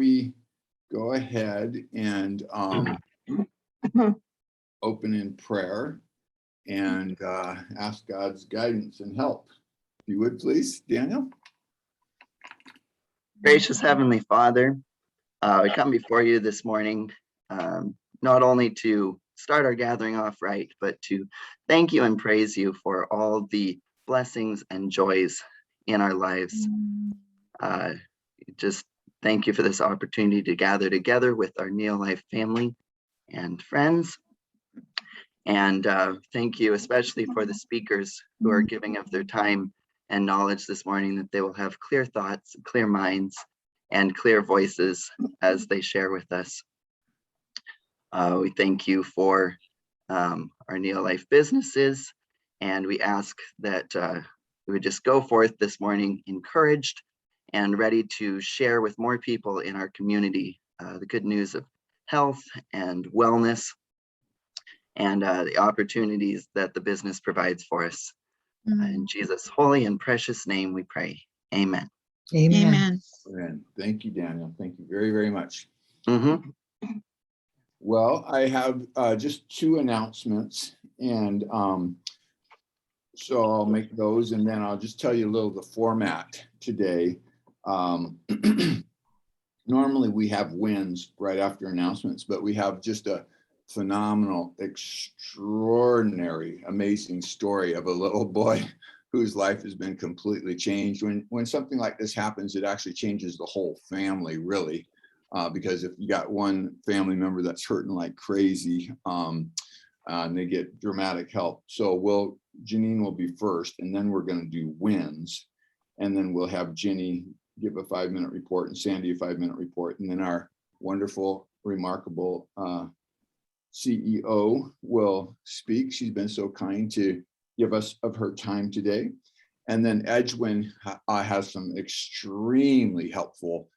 we go ahead and open in prayer and ask God's guidance and help. If you would, please, Daniel. Gracious Heavenly Father, we come before you this morning, not only to start our gathering off right, but to thank you and praise you for all the blessings and joys in our lives. Just thank you for this opportunity to gather together with our Neolife family and friends. And thank you especially for the speakers who are giving of their time and knowledge this morning, that they will have clear thoughts, clear minds, and clear voices as they share with us. We thank you for our Neolife businesses, and we ask that we would just go forth this morning encouraged and ready to share with more people in our community the good news of health and wellness and the opportunities that the business provides for us. In Jesus' holy and precious name we pray. Amen. Amen. Amen. Thank you, Daniel. Thank you very, very much. Mm-hmm. Well, I have just two announcements, and so I'll make those, and then I'll just tell you a little of the format today. Normally we have wins right after announcements, but we have just a phenomenal, extraordinary, amazing story of a little boy whose life has been completely changed. When something like this happens, it actually changes the whole family, really, because if you got one family member that's hurting like crazy, and they get dramatic help. So Janine will be first, and then we're going to do wins, and then we'll have Ginny give a 5-minute report and Sandy a 5-minute report, and then our wonderful, remarkable CEO will speak. She's been so kind to give us of her time today. And then Edwin has some extremely helpful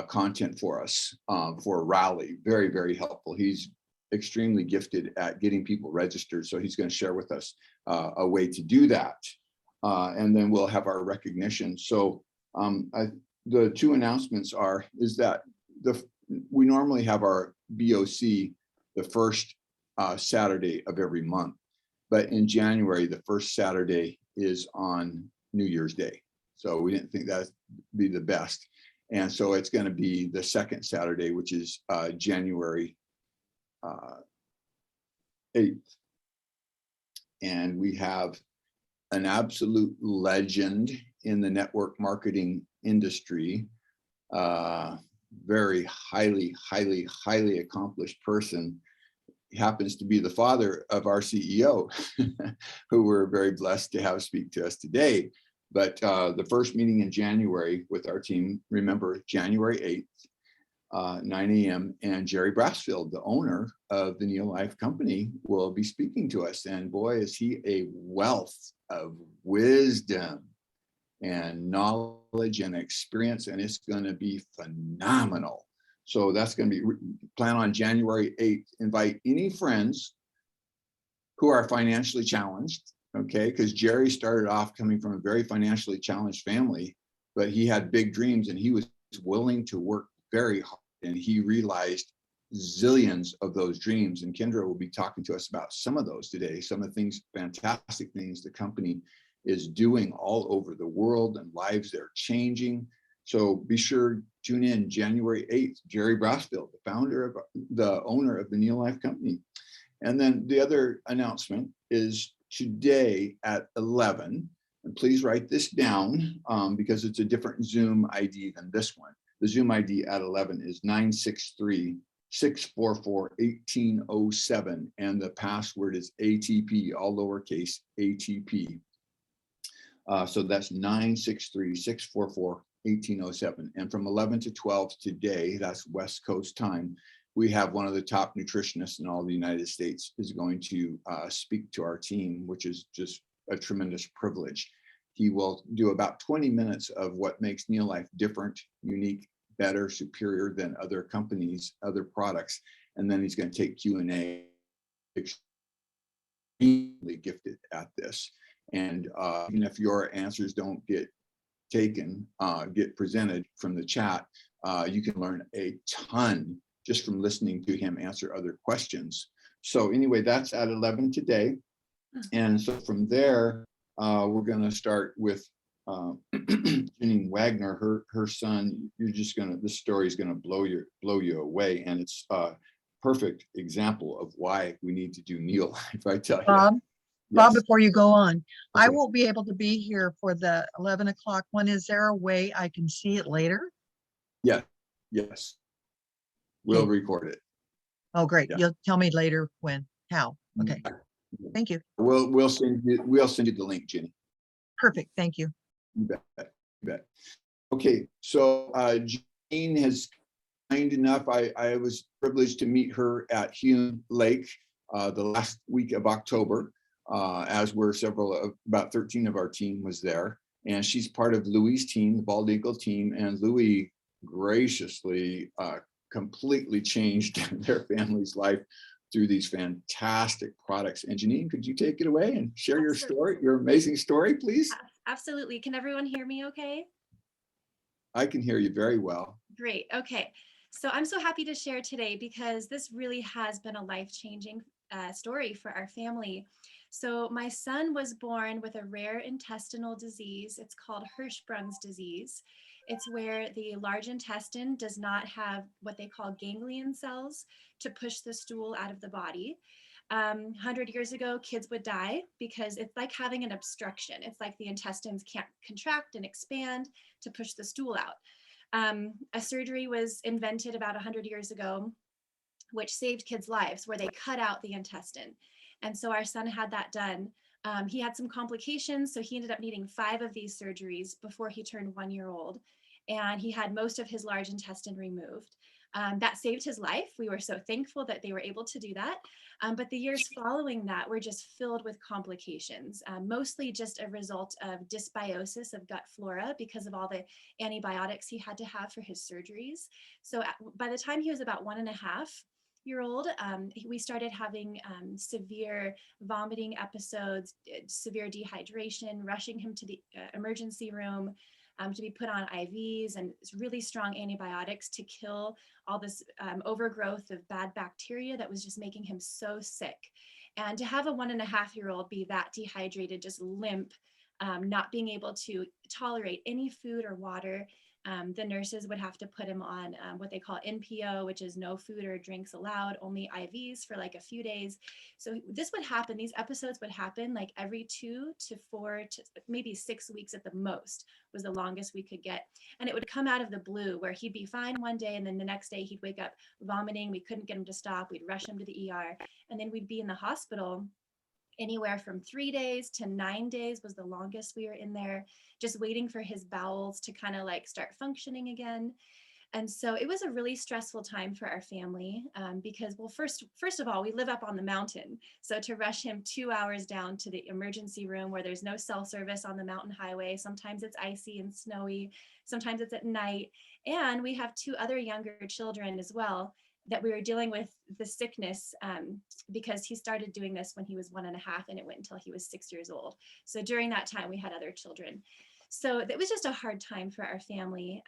content for us for Rally. Very, very helpful. He's extremely gifted at getting people registered. So he's going to share with us a way to do that. And then we'll have our recognition. So the two announcements is that we normally have our BOC the first Saturday of every month, but in January, the first Saturday is on New Year's Day. So we didn't think that'd be the best. And so it's going to be the second Saturday, which is January 8th. And we have an absolute legend in the network marketing industry, very highly, highly, highly accomplished person. He happens to be the father of our CEO, who we're very blessed to have speak to us today. But the first meeting in January with our team, remember, January 8th, 9 a.m. And Jerry Brassfield, the owner of the Neolife company, will be speaking to us. And boy, is he a wealth of wisdom and knowledge and experience, and it's going to be phenomenal. So that's going to be plan on January 8th. Invite any friends who are financially challenged, okay? Because Jerry started off coming from a very financially challenged family, but he had big dreams and he was willing to work very hard, and he realized zillions of those dreams. And Kendra will be talking to us about some of those today, some of the things, fantastic things the company is doing all over the world and lives they're changing. So be sure, tune in January 8th, Jerry Brassfield, the owner of the Neolife company. And then the other announcement is today at 11, and please write this down because it's a different Zoom ID than this one. The Zoom ID at 11 is 963-644-1807, and the password is ATP, all lowercase ATP. So that's 963-644-1807. And from 11 to 12 today, that's West Coast time, we have one of the top nutritionists in all the United States is going to speak to our team, which is just a tremendous privilege. He will do about 20 minutes of what makes Neolife different, unique, better, superior than other companies, other products. And then he's going to take Q&A. Extremely gifted at this. And even if your answers don't get taken, get presented from the chat, You can learn a ton just from listening to him answer other questions. So anyway, that's at 11 today. And so from there, we're going to start with Janine Wagner, her son. This story is going to blow you away. And it's a perfect example of why we need to do Neolife, I tell you. Bob, Yes. before you go on, I Okay. won't be able to be here for the 11 o'clock one. Is there a way I can see it later? Yeah, yes. We'll Okay. record it. Oh, great. Yeah. You'll tell me later when, how. Okay. Thank you. We'll send you the link, Jenny. Perfect. Thank you. You bet. You bet. Okay, so Jane has kind enough. I was privileged to meet her at Hume Lake the last week of October, as were about 13 of our team was there. And she's part of Louis' team, the Bald Eagle team, and Louis graciously completely changed their family's life through these fantastic products. And Janine, could you take it away and share your story, your amazing story, please? Absolutely. Can everyone hear me okay? I can hear you very well. Great. Okay. So I'm so happy to share today because this really has been a life-changing story for our family. So my son was born with a rare intestinal disease. It's called Hirschsprung's disease. It's where the large intestine does not have what they call ganglion cells to push the stool out of the body. 100 years ago, kids would die because it's like having an obstruction. It's like the intestines can't contract and expand to push the stool out. A surgery was invented about 100 years ago, which saved kids' lives, where they cut out the intestine. And so our son had that done. He had some complications, so he ended up needing 5 of these surgeries before he turned 1 year old. And he had most of his large intestine removed. That saved his life. We were so thankful that they were able to do that. But the years following that were just filled with complications, mostly just a result of dysbiosis of gut flora because of all the antibiotics he had to have for his surgeries. So by the time he was about 1.5-year old, we started having severe vomiting episodes, severe dehydration, rushing him to the emergency room to be put on IVs and really strong antibiotics to kill all this overgrowth of bad bacteria that was just making him so sick. And to have a 1.5-year-old be that dehydrated, just limp, not being able to tolerate any food or water, the nurses would have to put him on what they call NPO, which is no food or drinks allowed, only IVs for like a few days. So this would happen, these episodes would happen like every 2 to 4 to maybe 6 weeks at the most was the longest we could get. And it would come out of the blue where he'd be fine one day and then the next day he'd wake up vomiting. We couldn't get him to stop. We'd rush him to the ER and then we'd be in the hospital. Anywhere from 3 days to 9 days was the longest we were in there, just waiting for his bowels to kind of like start functioning again. And so it was a really stressful time for our family because, well, first of all, we live up on the mountain. So to rush him 2 hours down to the emergency room where there's no cell service on the mountain highway, sometimes it's icy and snowy, sometimes it's at night. And we have 2 other younger children as well that we were dealing with the sickness because he started doing this when he was 1.5 and it went until he was 6 years old. So during that time, we had other children. So it was just a hard time for our family.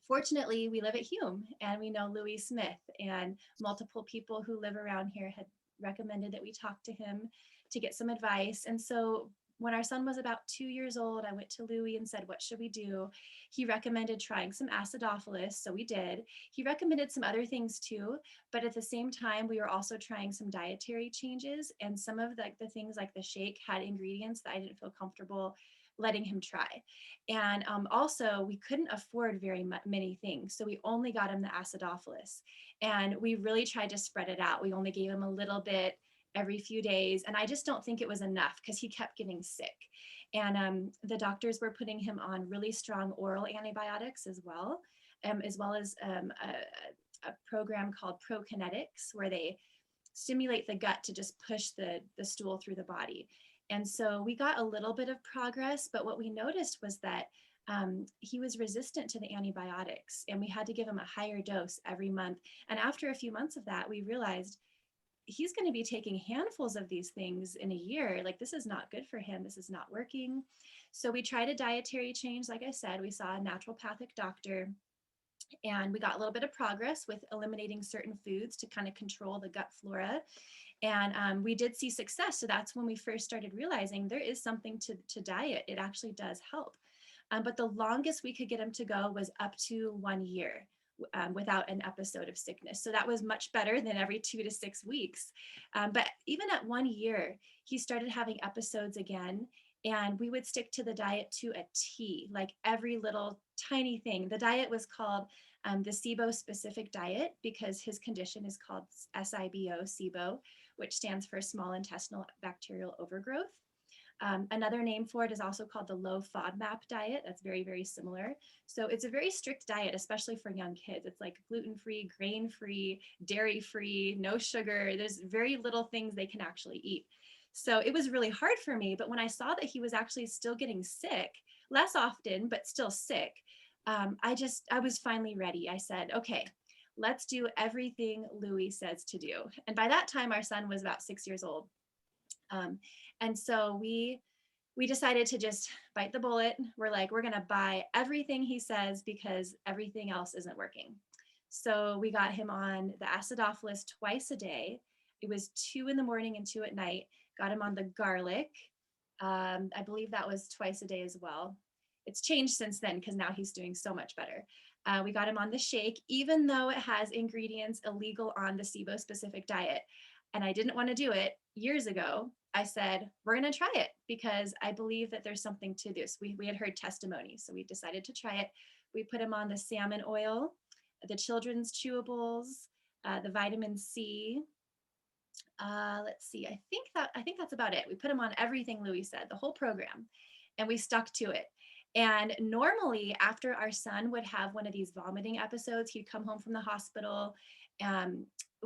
Fortunately, we live at Hume and we know Louis Smith, and multiple people who live around here had recommended that we talk to him to get some advice. And so when our son was about 2 years old, I went to Louis and said, what should we do? He recommended trying some acidophilus, so we did. He recommended some other things too, but at the same time, we were also trying some dietary changes, and some of the things like the shake had ingredients that I didn't feel comfortable letting him try. And also we couldn't afford very many things. So we only got him the acidophilus and we really tried to spread it out. We only gave him a little bit every few days. And I just don't think it was enough because he kept getting sick. And the doctors were putting him on really strong oral antibiotics as well as a program called prokinetics, where they stimulate the gut to just push the stool through the body. And so we got a little bit of progress, but what we noticed was that he was resistant to the antibiotics and we had to give him a higher dose every month. And after a few months of that, we realized he's going to be taking handfuls of these things in a year. Like, this is not good for him. This is not working. So we tried a dietary change. Like I said, we saw a naturopathic doctor And we got a little bit of progress with eliminating certain foods to kind of control the gut flora. And we did see success. So that's when we first started realizing there is something to diet. It actually does help. But the longest we could get him to go was up to 1 year without an episode of sickness. So that was much better than every 2 to 6 weeks. But even at 1 year, he started having episodes again. And we would stick to the diet to a T, like every little tiny thing. The diet was called the SIBO specific diet because his condition is called SIBO, which stands for small intestinal bacterial overgrowth. Another name for it is also called the low FODMAP diet. That's very, very similar. So it's a very strict diet, especially for young kids. It's like gluten-free, grain-free, dairy-free, no sugar. There's very little things they can actually eat. So it was really hard for me. But when I saw that he was actually still getting sick, less often, but still sick, I was finally ready. I said, okay, let's do everything Louis says to do. And by that time, our son was about 6 years old. And so we decided to just bite the bullet. We're like, we're going to buy everything he says because everything else isn't working. So we got him on the acidophilus twice a day. It was 2 in the morning and 2 at night. Got him on the garlic. I believe that was twice a day as well. It's changed since then because now he's doing so much better. We got him on the shake, even though it has ingredients illegal on the SIBO specific diet. And I didn't want to do it years ago. I said, we're going to try it because I believe that there's something to this. We had heard testimonies, so we decided to try it. We put him on the salmon oil, the children's chewables, the vitamin C. Let's see, I think that's about it. We put him on everything Louis said, the whole program, and we stuck to it. And normally after our son would have one of these vomiting episodes, he'd come home from the hospital.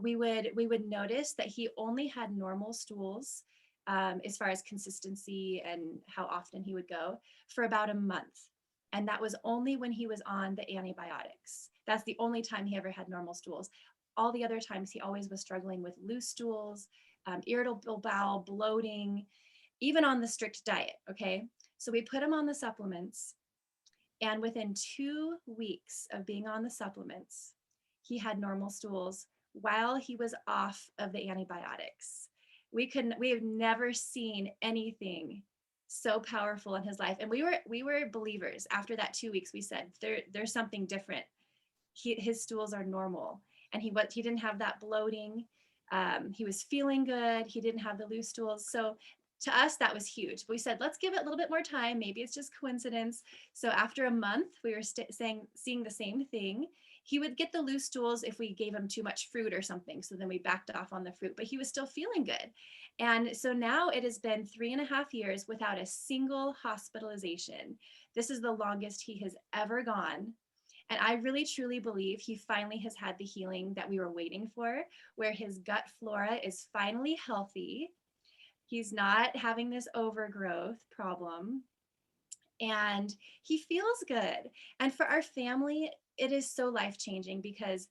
We would notice that he only had normal stools as far as consistency and how often he would go for about a month. And that was only when he was on the antibiotics. That's the only time he ever had normal stools. All the other times he always was struggling with loose stools, irritable bowel, bloating, even on the strict diet, okay? So we put him on the supplements, and within 2 weeks of being on the supplements, he had normal stools while he was off of the antibiotics. We have never seen anything so powerful in his life. And we were believers. After that 2 weeks, we said, there's something different. His stools are normal. And he didn't have that bloating. He was feeling good. He didn't have the loose stools. So to us, that was huge. We said, let's give it a little bit more time. Maybe it's just coincidence. So after a month, we were seeing the same thing. He would get the loose stools if we gave him too much fruit or something. So then we backed off on the fruit, but he was still feeling good. And so now it has been 3.5 years without a single hospitalization. This is the longest he has ever gone. And I really, truly believe he finally has had the healing that we were waiting for, where his gut flora is finally healthy. He's not having this overgrowth problem. And he feels good. And for our family, it is so life-changing because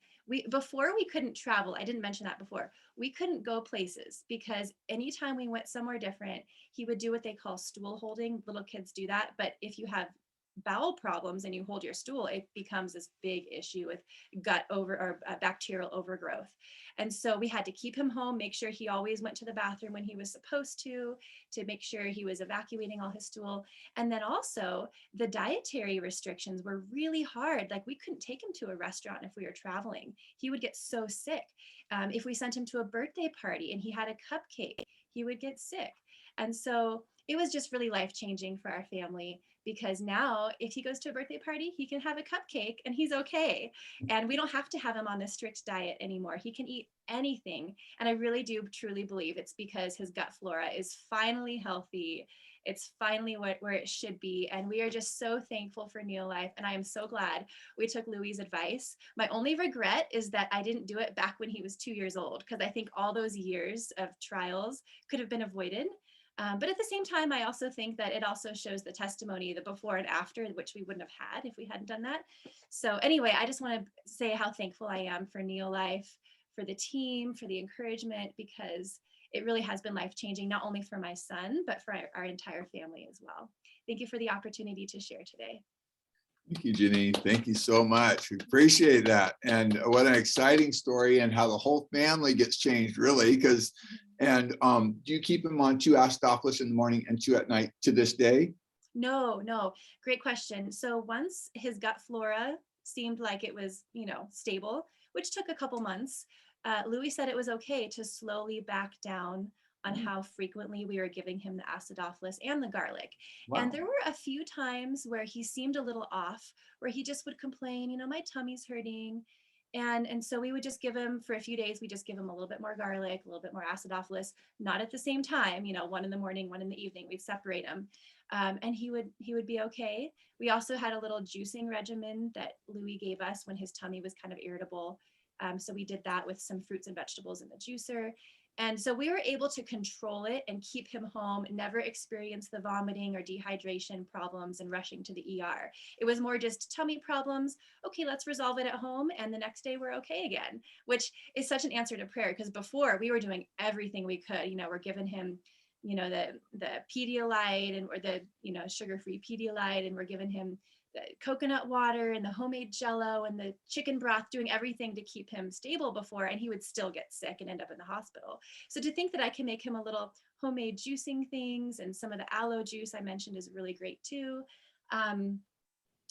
before we couldn't travel. I didn't mention that before. We couldn't go places because anytime we went somewhere different, he would do what they call stool holding. Little kids do that. But if you have bowel problems and you hold your stool, it becomes this big issue with bacterial overgrowth. And so we had to keep him home, make sure he always went to the bathroom when he was supposed to make sure he was evacuating all his stool. And then also the dietary restrictions were really hard. Like we couldn't take him to a restaurant if we were traveling. He would get so sick. If we sent him to a birthday party and he had a cupcake, he would get sick. And so it was just really life-changing for our family because now if he goes to a birthday party, he can have a cupcake and he's okay. And we don't have to have him on this strict diet anymore. He can eat anything. And I really do truly believe it's because his gut flora is finally healthy. It's finally where it should be. And we are just so thankful for Neolife. And I am so glad we took Louis' advice. My only regret is that I didn't do it back when he was 2 years old, because I think all those years of trials could have been avoided. But at the same time, I also think that it also shows the testimony, the before and after, which we wouldn't have had if we hadn't done that. So anyway, I just want to say how thankful I am for Neolife, for the team, for the encouragement, because it really has been life-changing, not only for my son, but for our entire family as well. Thank you for the opportunity to share today. Thank you, Janine. Thank you so much. We appreciate that. And what an exciting story, and how the whole family gets changed, really. Because, and do you keep him on 2 acidophilus in the morning and 2 at night to this day? No, no, great question. So once his gut flora seemed like it was, stable, which took a couple months, Louis said it was okay to slowly back down on how frequently we were giving him the acidophilus and the garlic. Wow. And there were a few times where he seemed a little off, where he just would complain, my tummy's hurting. And so we would just give him, for a few days, we just give him a little bit more garlic, a little bit more acidophilus, not at the same time, 1 in the morning, 1 in the evening, we'd separate him. And he would be okay. We also had a little juicing regimen that Louis gave us when his tummy was kind of irritable. So we did that with some fruits and vegetables in the juicer. And so we were able to control it and keep him home, never experience the vomiting or dehydration problems and rushing to the ER. It was more just tummy problems. Okay, let's resolve it at home. And the next day we're okay again, which is such an answer to prayer, because before we were doing everything we could. We're giving him, the Pedialyte or the, sugar-free Pedialyte, and we're giving him the coconut water and the homemade Jello and the chicken broth, doing everything to keep him stable before, and he would still get sick and end up in the hospital. So to think that I can make him a little homemade juicing things, and some of the aloe juice I mentioned is really great too.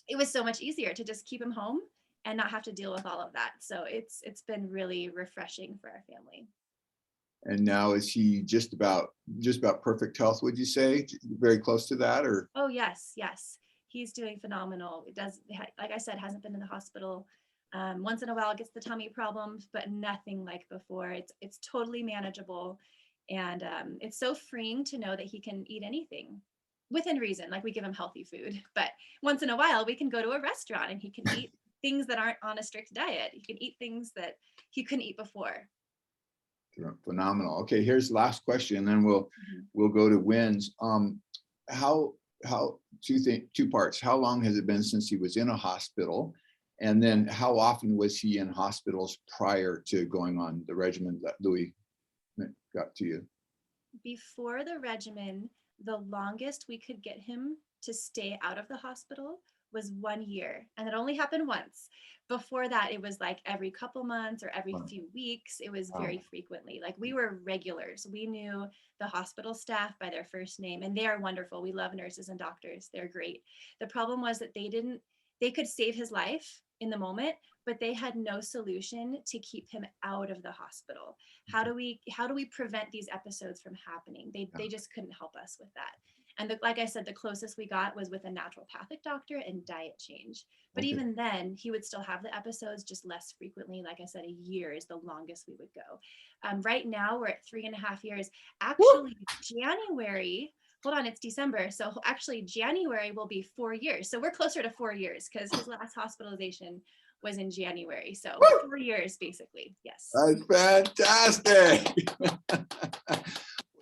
It was so much easier to just keep him home and not have to deal with all of that. So it's been really refreshing for our family. And now is he just about perfect health, would you say? Very close to that, or? Oh, yes. He's doing phenomenal. It does, like I said, hasn't been in the hospital. Once in a while gets the tummy problems, but nothing like before. It's totally manageable. And it's so freeing to know that he can eat anything within reason. Like, we give him healthy food, but once in a while we can go to a restaurant and he can eat things that aren't on a strict diet. He can eat things that he couldn't eat before. Phenomenal. Okay, here's the last question, and then we'll go to wins. How two parts. How long has it been since he was in a hospital? And then how often was he in hospitals prior to going on the regimen that Louis got to you? Before the regimen, the longest we could get him to stay out of the hospital was 1 year, and it only happened once. Before that, it was like every couple months or every few weeks. It was very frequently. Like, we were regulars. We knew the hospital staff by their first name, and they are wonderful. We love nurses and doctors. They're great. The problem was that they could save his life in the moment, but they had no solution to keep him out of the hospital. How do we prevent these episodes from happening? They just couldn't help us with that. And like I said, the closest we got was with a naturopathic doctor and diet change. But even then, he would still have the episodes, just less frequently. Like I said, a year is the longest we would go. Right now, we're at 3.5 years. Actually, January, hold on, it's December. So actually, January will be 4 years. So we're closer to 4 years, because his last hospitalization was in January. So 4 years, basically. Yes. That's fantastic.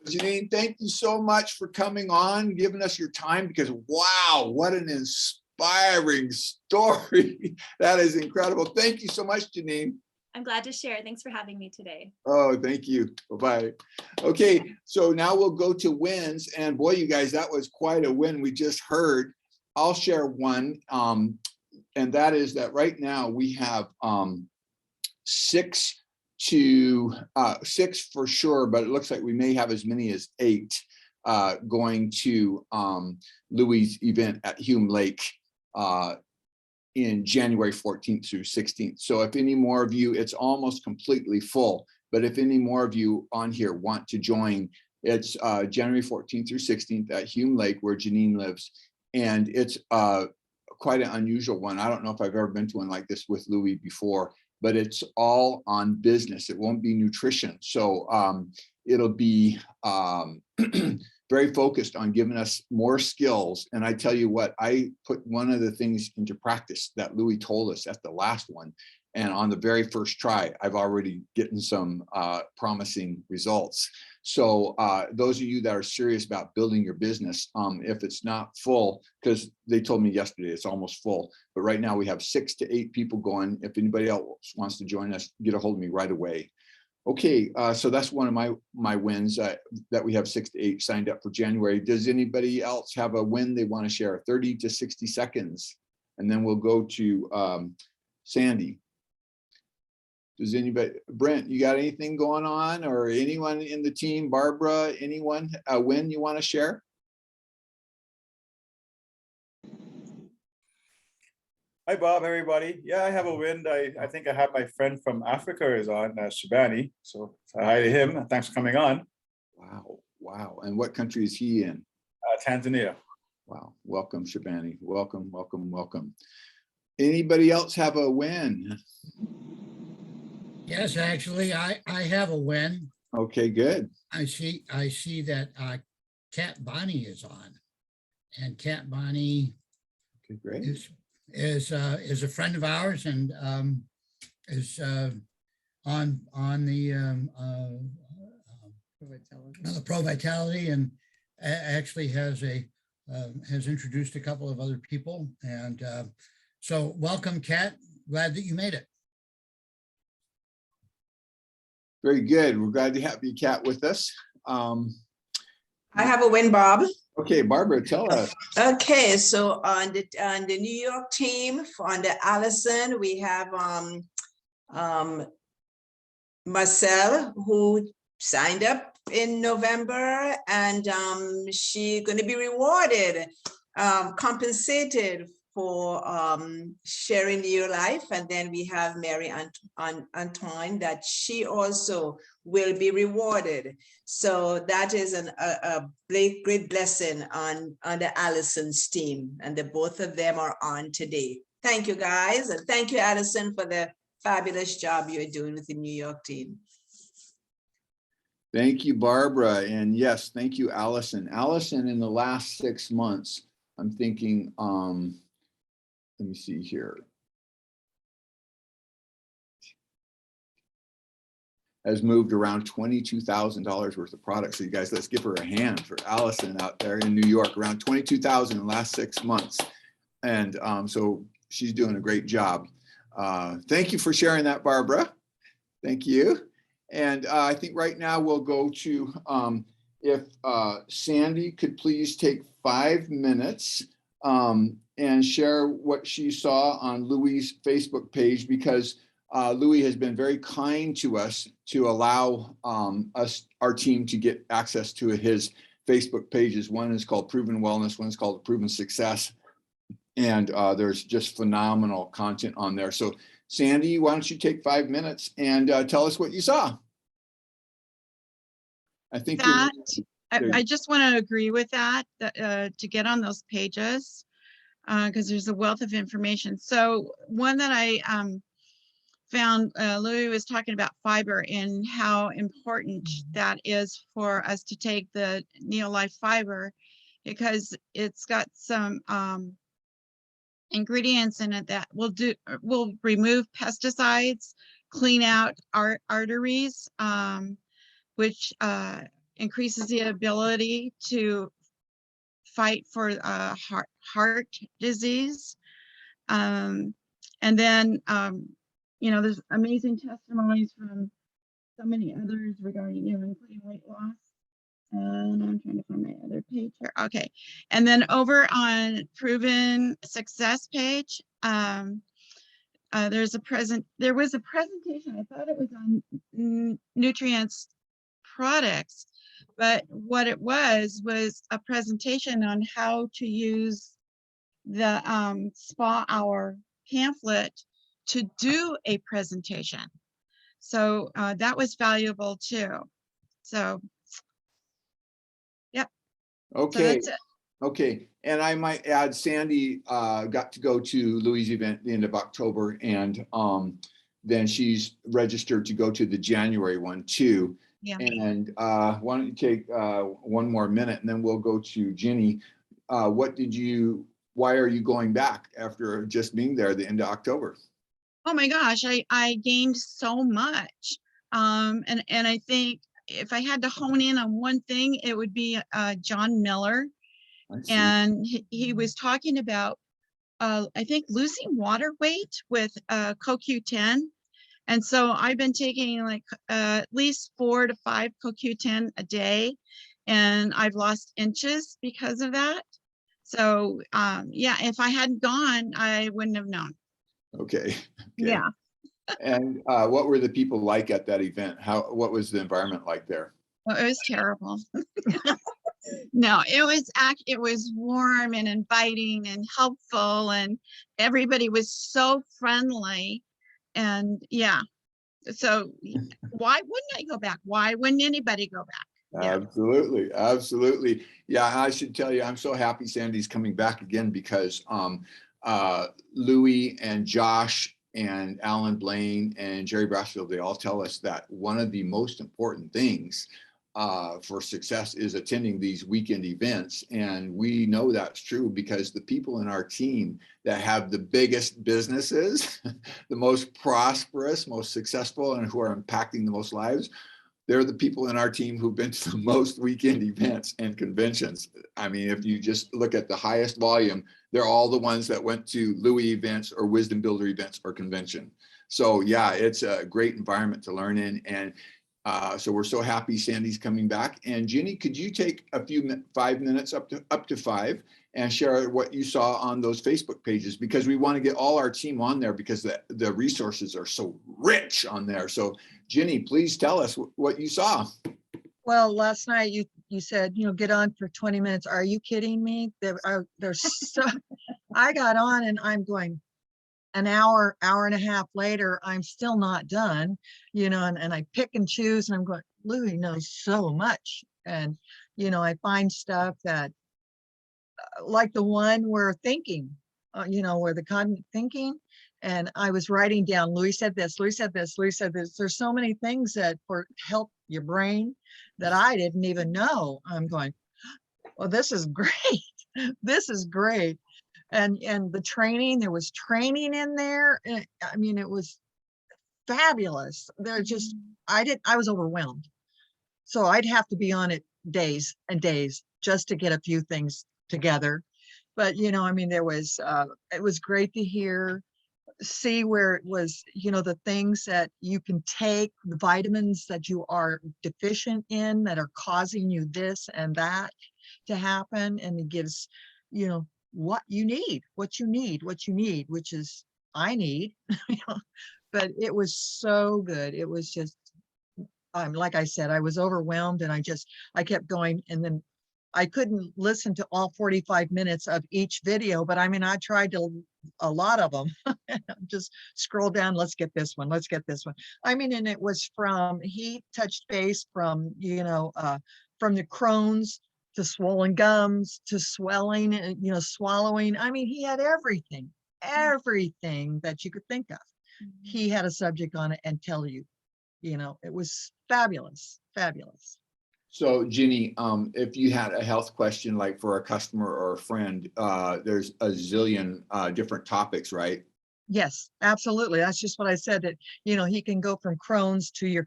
Janine, thank you so much for coming on, giving us your time, because wow, what an inspiring story. That is incredible. Thank you so much, Janine. I'm glad to share. Thanks for having me today. Oh, thank you. Bye-bye. Okay, so now we'll go to wins. And boy, you guys, that was quite a win we just heard. I'll share one. And that is that right now we have 6 for sure, but it looks like we may have as many as 8 going to Louis' event at Hume Lake in January 14th through 16th. So if any more of you, it's almost completely full, but if any more of you on here want to join, it's January 14th through 16th at Hume Lake, where Janine lives. And it's quite an unusual one. I don't know if I've ever been to one like this with Louis before, but it's all on business. It won't be nutrition. So it'll be very focused on giving us more skills. And I tell you what, I put one of the things into practice that Louis told us at the last one. And on the very first try, I've already gotten some promising results. So those of you that are serious about building your business, if it's not full, because they told me yesterday it's almost full, but right now we have 6 to 8 people going. If anybody else wants to join us, get a hold of me right away. Okay, so that's one of my wins, that we have 6 to 8 signed up for January. Does anybody else have a win they want to share? 30 to 60 seconds. and then we'll go to Sandy. Does anybody, Brent, you got anything going on, or anyone in the team, Barbara, anyone, a win you want to share? Hi, Bob, everybody. Yeah, I have a win. I think I have my friend from Africa is on, Shabani. So hi to him. Thanks for coming on. Wow, wow. And what country is he in? Tanzania. Wow, welcome, Shabani. Welcome, welcome, welcome. Anybody else have a win? Yes, actually, I have a win. Okay, good. I see that Kat Bonnie is on, and Kat Bonnie Okay, great. is a friend of ours, and is on the Pro Vitality, and actually has introduced a couple of other people, and so welcome, Kat. Glad that you made it. Very good. We're glad to have you, Kat, with us. I have a win, Bob. Okay, Barbara, tell us. Okay, so on the New York team, on the Allison, we have Marcel, who signed up in November, and she's going to be rewarded, compensated for sharing your life. And then we have Mary Antoine, that she also will be rewarded. So that is a great blessing on the Allison's team, and the both of them are on today. Thank you, guys, and thank you, Allison, for the fabulous job you're doing with the New York team. Thank you, Barbara. And yes, thank you, Allison. Allison, in the last 6 months, I'm thinking, let me see here, has moved around $22,000 worth of products. So you guys, let's give her a hand for Allison out there in New York, around 22,000 in the last 6 months. And so she's doing a great job. Thank you for sharing that, Barbara. Thank you. And I think right now we'll go to, if Sandy could please take 5 minutes and share what she saw on Louis' Facebook page, because Louis has been very kind to us to allow our team to get access to his Facebook pages. One is called Proven Wellness, one is called Proven Success. And there's just phenomenal content on there. So Sandy, why don't you take 5 minutes and tell us what you saw? I think I just want to agree with that, to get on those pages, because there's a wealth of information. So one that I found, Louis was talking about fiber and how important that is for us to take the Neolife fiber, because it's got some ingredients in it that will remove pesticides, clean out our arteries, which increases the ability to fight for heart disease. And then, there's amazing testimonies from so many others regarding, including weight loss. And I'm trying to find my other page here. Okay. And then over on Proven Success page, there was a presentation. I thought it was on nutrients products, but what it was a presentation on how to use the Spa Hour pamphlet to do a presentation. So that was valuable too. So, yep. Okay. So that's it. Okay. And I might add, Sandy got to go to Louis' event at the end of October, and then she's registered to go to the January one too. Yeah. And why don't you take 1 more minute, and then we'll go to Ginny. Why are you going back after just being there at the end of October? Oh my gosh, I gained so much. And I think if I had to hone in on one thing, it would be John Miller. And he was talking about, I think, losing water weight with CoQ10. And so I've been taking like at least 4 to 5 CoQ10 a day, and I've lost inches because of that. So, yeah, if I hadn't gone, I wouldn't have known. Okay. Okay. Yeah. And what were the people like at that event? What was the environment like there? Well, it was terrible. No, it was warm and inviting and helpful, and everybody was so friendly. And yeah, so why wouldn't I go back? Why wouldn't anybody go back? Yeah. Absolutely, absolutely. Yeah, I should tell you, I'm so happy Sandy's coming back again because Louis and Josh and Alan Blaine and Jerry Brassfield, they all tell us that one of the most important things for success is attending these weekend events. And we know that's true because the people in our team that have the biggest businesses, the most prosperous, most successful, and who are impacting the most lives, they're the people in our team who've been to the most weekend events and conventions. I mean, if you just look at the highest volume, they're all the ones that went to Louis events or Wisdom Builder events or convention. So yeah, it's a great environment to learn in. And so we're so happy Sandy's coming back. And Ginny, could you take a few 5 minutes up to 5 and share what you saw on those Facebook pages, because we want to get all our team on there because the resources are so rich on there. So Ginny, please tell us what you saw. Well, last night you said, get on for 20 minutes. Are you kidding me? There's so, I got on and I'm going an hour and a half later, I'm still not done, and I pick and choose and I'm going, Louis knows so much. And, I find stuff that like the one we're thinking, where the cognitive thinking, and I was writing down, Louis said this, Louis said this, Louis said this. There's so many things that help your brain that I didn't even know. I'm going, well, this is great. This is great. And the training, there was training in there. I mean, it was fabulous. They're just, I was overwhelmed. So I'd have to be on it days and days just to get a few things together. But, I mean, there was, it was great to see where it was, the things that you can take, the vitamins that you are deficient in that are causing you this and that to happen. And it gives, what you need, which is I need, but it was so good. It was just, like I said, I was overwhelmed and I kept going, and then I couldn't listen to all 45 minutes of each video, but I mean, I tried a lot of them. Just scroll down, let's get this one. I mean, and it was he touched base from the Crohn's to swollen gums to swelling, swallowing. I mean, he had everything that you could think of. He had a subject on it and tell you, it was fabulous. So Ginny, if you had a health question, like for a customer or a friend, there's a zillion different topics, right? Yes, absolutely. That's just what I said, that, he can go from Crohn's to your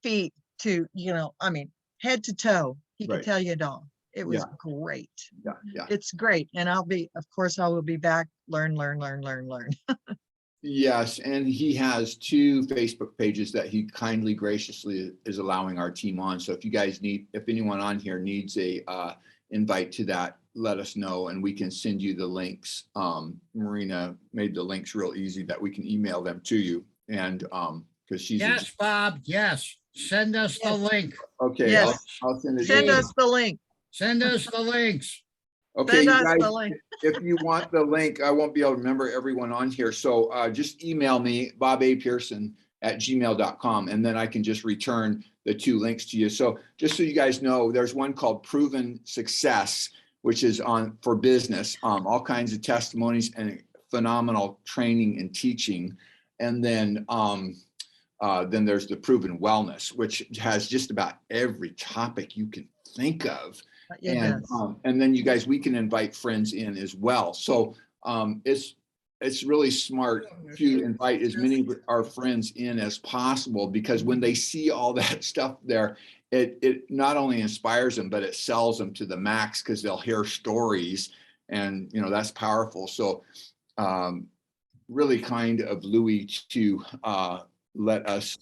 feet to, I mean, head to toe. He can tell you it all. It was great. Yeah. It's great. And I will be back, learn. Yes, and he has 2 Facebook pages that he kindly, graciously is allowing our team on. So if anyone on here needs a invite to that, let us know and we can send you the links. Marina made the links real easy that we can email them to you. And because she's Bob, yes. Send us the link. Okay. Yes. I'll send it. Send us the link. Send us the links. Okay, Send you us guys, the link. if you want the link, I won't be able to remember everyone on here. So just email me, bobapearson@gmail.com, and then I can just return the 2 links to you. So just so you guys know, there's one called Proven Success, which is for business, all kinds of testimonies and phenomenal training and teaching. And then there's the Proven Wellness, which has just about every topic you can think of. And then you guys, we can invite friends in as well. So it's really smart to invite as many of our friends in as possible, because when they see all that stuff there, it not only inspires them, but it sells them to the max, because they'll hear stories, and that's powerful. So really kind of Louis to let us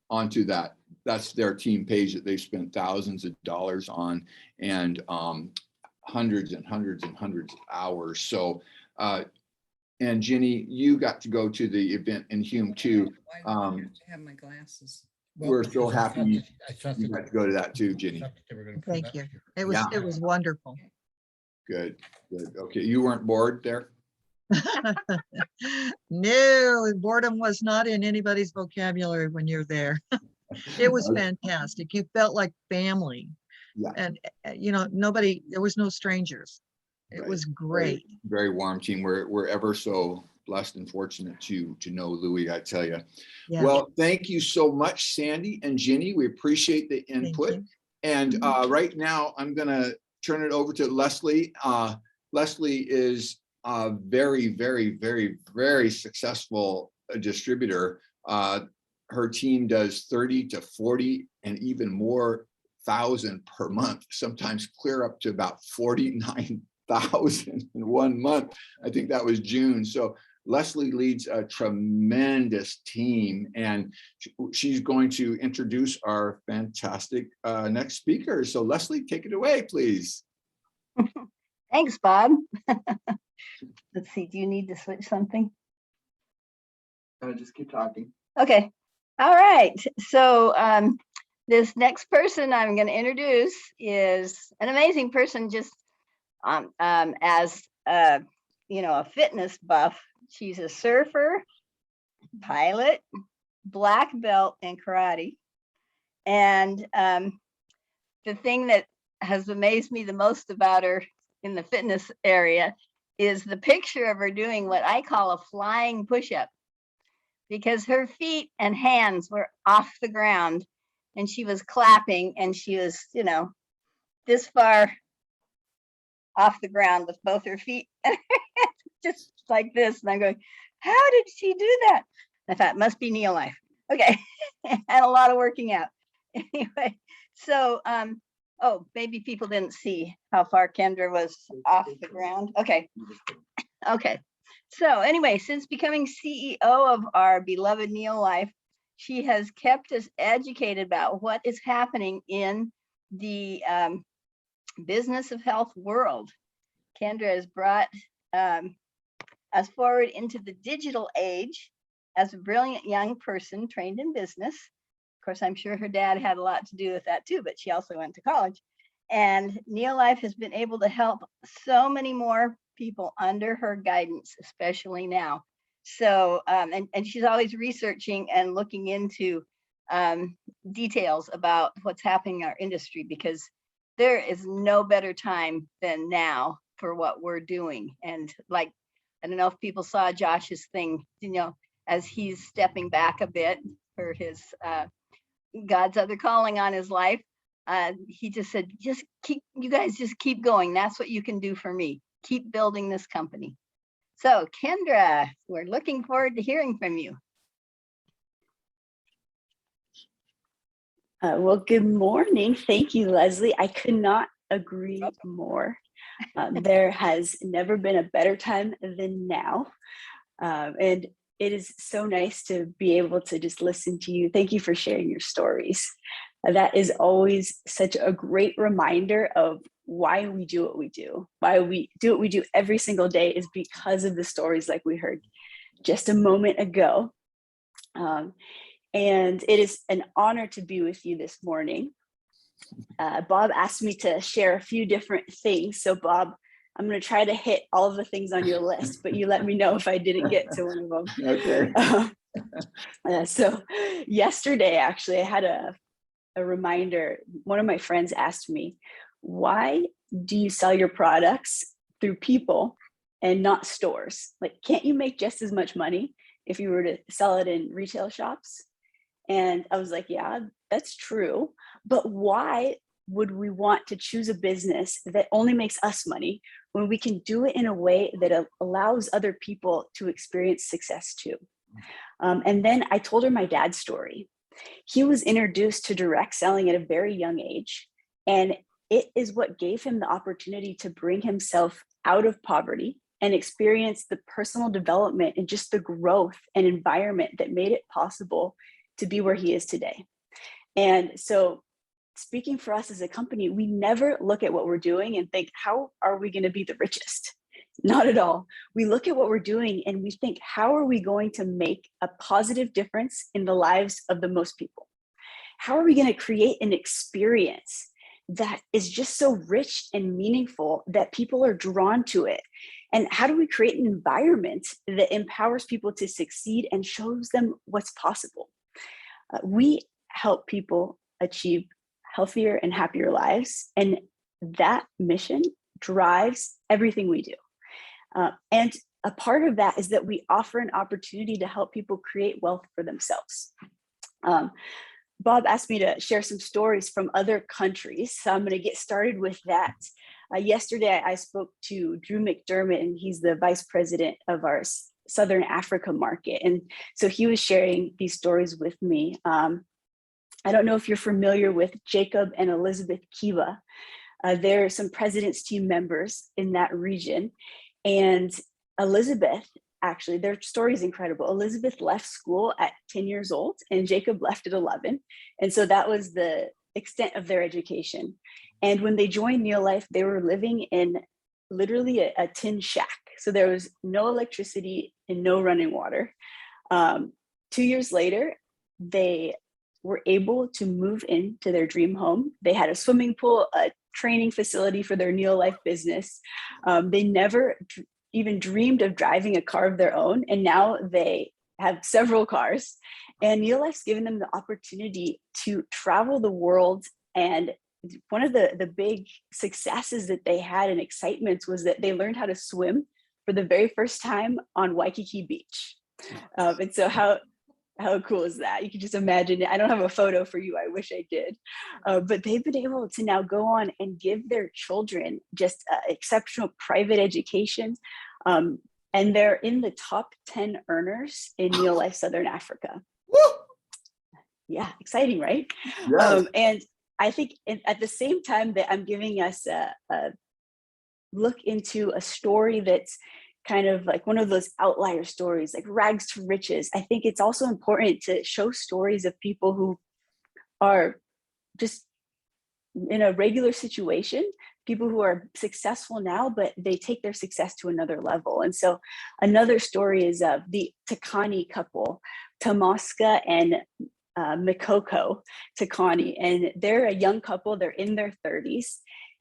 onto that. That's their team page that they've spent thousands of dollars on. And hundreds and hundreds and hundreds of hours. So, and Ginny, you got to go to the event in Hume too. I have my glasses. We're so because I thought happy that- I thought you that- got to go to that too, Ginny. thought that they were gonna put Thank that you. here. It was wonderful. Good, good. Okay, you weren't bored there? No, boredom was not in anybody's vocabulary when you're there. It was Okay. fantastic. You felt like family. Yeah. And, there was no strangers. It Right. was great. Very warm team. We're ever so blessed and fortunate to know Louis, I tell you. Yeah. Well, thank you so much, Sandy and Ginny. We appreciate the Thank input. you. And right now, I'm going to turn it over to Leslie. Leslie is a very, very, very, very successful distributor. Her team does 30 to 40 and even more thousand per month, sometimes clear up to about 49,000 in 1 month. I think that was June. So Leslie leads a tremendous team, and she's going to introduce our fantastic next speaker. So Leslie, take it away, please. Thanks, Bob. Let's see, do you need to switch something? Just keep talking. Okay, all right. So this next person I'm going to introduce is an amazing person, just as a fitness buff. She's a surfer, pilot, black belt in karate. And the thing that has amazed me the most about her in the fitness area is the picture of her doing what I call a flying push-up, because her feet and hands were off the ground and she was clapping, and she was, this far off the ground with both her feet just like this. And I'm going, how did she do that? I thought, must be Neolife. Okay. And a lot of working out. Anyway, so, maybe people didn't see how far Kendra was off the ground. Okay. Okay. So anyway, since becoming CEO of our beloved Neolife, she has kept us educated about what is happening in the business of health world. Kendra has brought us forward into the digital age as a brilliant young person trained in business. Of course, I'm sure her dad had a lot to do with that too, but she also went to college. And Neolife has been able to help so many more people under her guidance, especially now. So, and she's always researching and looking into details about what's happening in our industry, because there is no better time than now for what we're doing. And like, I don't know if people saw Josh's thing, as he's stepping back a bit for his God's other calling on his life. He just said, you guys just keep going. That's what you can do for me. Keep building this company. So Kendra, we're looking forward to hearing from you. Well, good morning. Thank you, Leslie. I could not agree more. There has never been a better time than now. And it is so nice to be able to just listen to you. Thank you for sharing your stories. That is always such a great reminder of why we do what we do. Why we do what we do every single day is because of the stories like we heard just a moment ago. And it is an honor to be with you this morning. Bob asked me to share a few different things. So Bob, I'm going to try to hit all of the things on your list, but you let me know if I didn't get to one of them. Okay. So yesterday, actually, I had a reminder. One of my friends asked me, why do you sell your products through people and not stores? Like, can't you make just as much money if you were to sell it in retail shops? And I was like, yeah, that's true. But why would we want to choose a business that only makes us money when we can do it in a way that allows other people to experience success too? And then I told her my dad's story. He was introduced to direct selling at a very young age, and it is what gave him the opportunity to bring himself out of poverty and experience the personal development and just the growth and environment that made it possible to be where he is today. And so speaking for us as a company, we never look at what we're doing and think, how are we going to be the richest? Not at all. We look at what we're doing and we think, how are we going to make a positive difference in the lives of the most people? How are we going to create an experience that is just so rich and meaningful that people are drawn to it? And how do we create an environment that empowers people to succeed and shows them what's possible? We help people achieve healthier and happier lives. And that mission drives everything we do. And a part of that is that we offer an opportunity to help people create wealth for themselves. Bob asked me to share some stories from other countries, so I'm going to get started with that. Yesterday, I spoke to Drew McDermott, and he's the vice president of our Southern Africa market. And so he was sharing these stories with me. I don't know if you're familiar with Jacob and Elizabeth Kiva. They're some President's Team members in that region. And Elizabeth, actually, their story is incredible. Elizabeth left school at 10 years old and Jacob left at 11. And so that was the extent of their education. And when they joined Neolife, they were living in literally a tin shack. So there was no electricity and no running water. 2 years later, they were able to move into their dream home. They had a swimming pool, a training facility for their Neolife business. They never even dreamed of driving a car of their own. And now they have several cars. And Neolife's given them the opportunity to travel the world. And one of the big successes that they had and excitements was that they learned how to swim for the very first time on Waikiki Beach. And so how cool is that? You can just imagine it. I don't have a photo for you. I wish I did. But they've been able to now go on and give their children just exceptional private education. And they're in the top 10 earners in Neolife Southern Africa. Woo! Yeah, exciting, right? Yes. And I think at the same time that I'm giving us a look into a story that's kind of like one of those outlier stories, like rags to riches, I think it's also important to show stories of people who are just in a regular situation, people who are successful now, but they take their success to another level. And so another story is of the Takani couple, Tamaska and Mikoko Takani, and they're a young couple. They're in their 30s,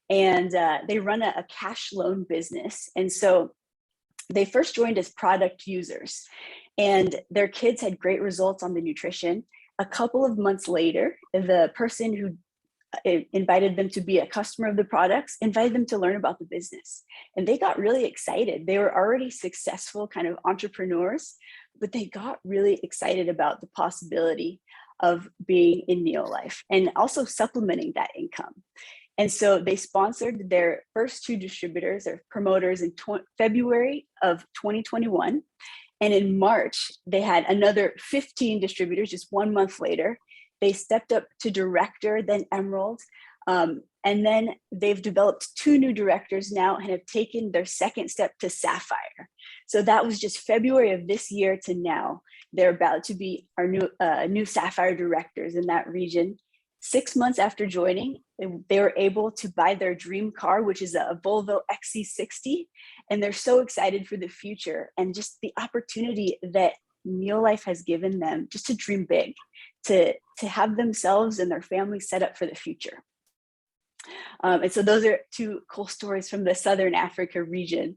and they run a cash loan business. And so they first joined as product users, and their kids had great results on the nutrition. A couple of months later, the person who invited them to be a customer of the products invited them to learn about the business, and they got really excited. They were already successful kind of entrepreneurs, but they got really excited about the possibility of being in Neolife and also supplementing that income. And so they sponsored their first 2 distributors or promoters in February of 2021. And in March, they had another 15 distributors just 1 month later. They stepped up to director, then emerald. And then they've developed 2 new directors now and have taken their second step to sapphire. So that was just February of this year to now. They're about to be our new sapphire directors in that region. 6 months after joining, they were able to buy their dream car, which is a Volvo XC60. And they're so excited for the future and just the opportunity that Neolife has given them just to dream big, to have themselves and their families set up for the future. And so those are 2 cool stories from the Southern Africa region.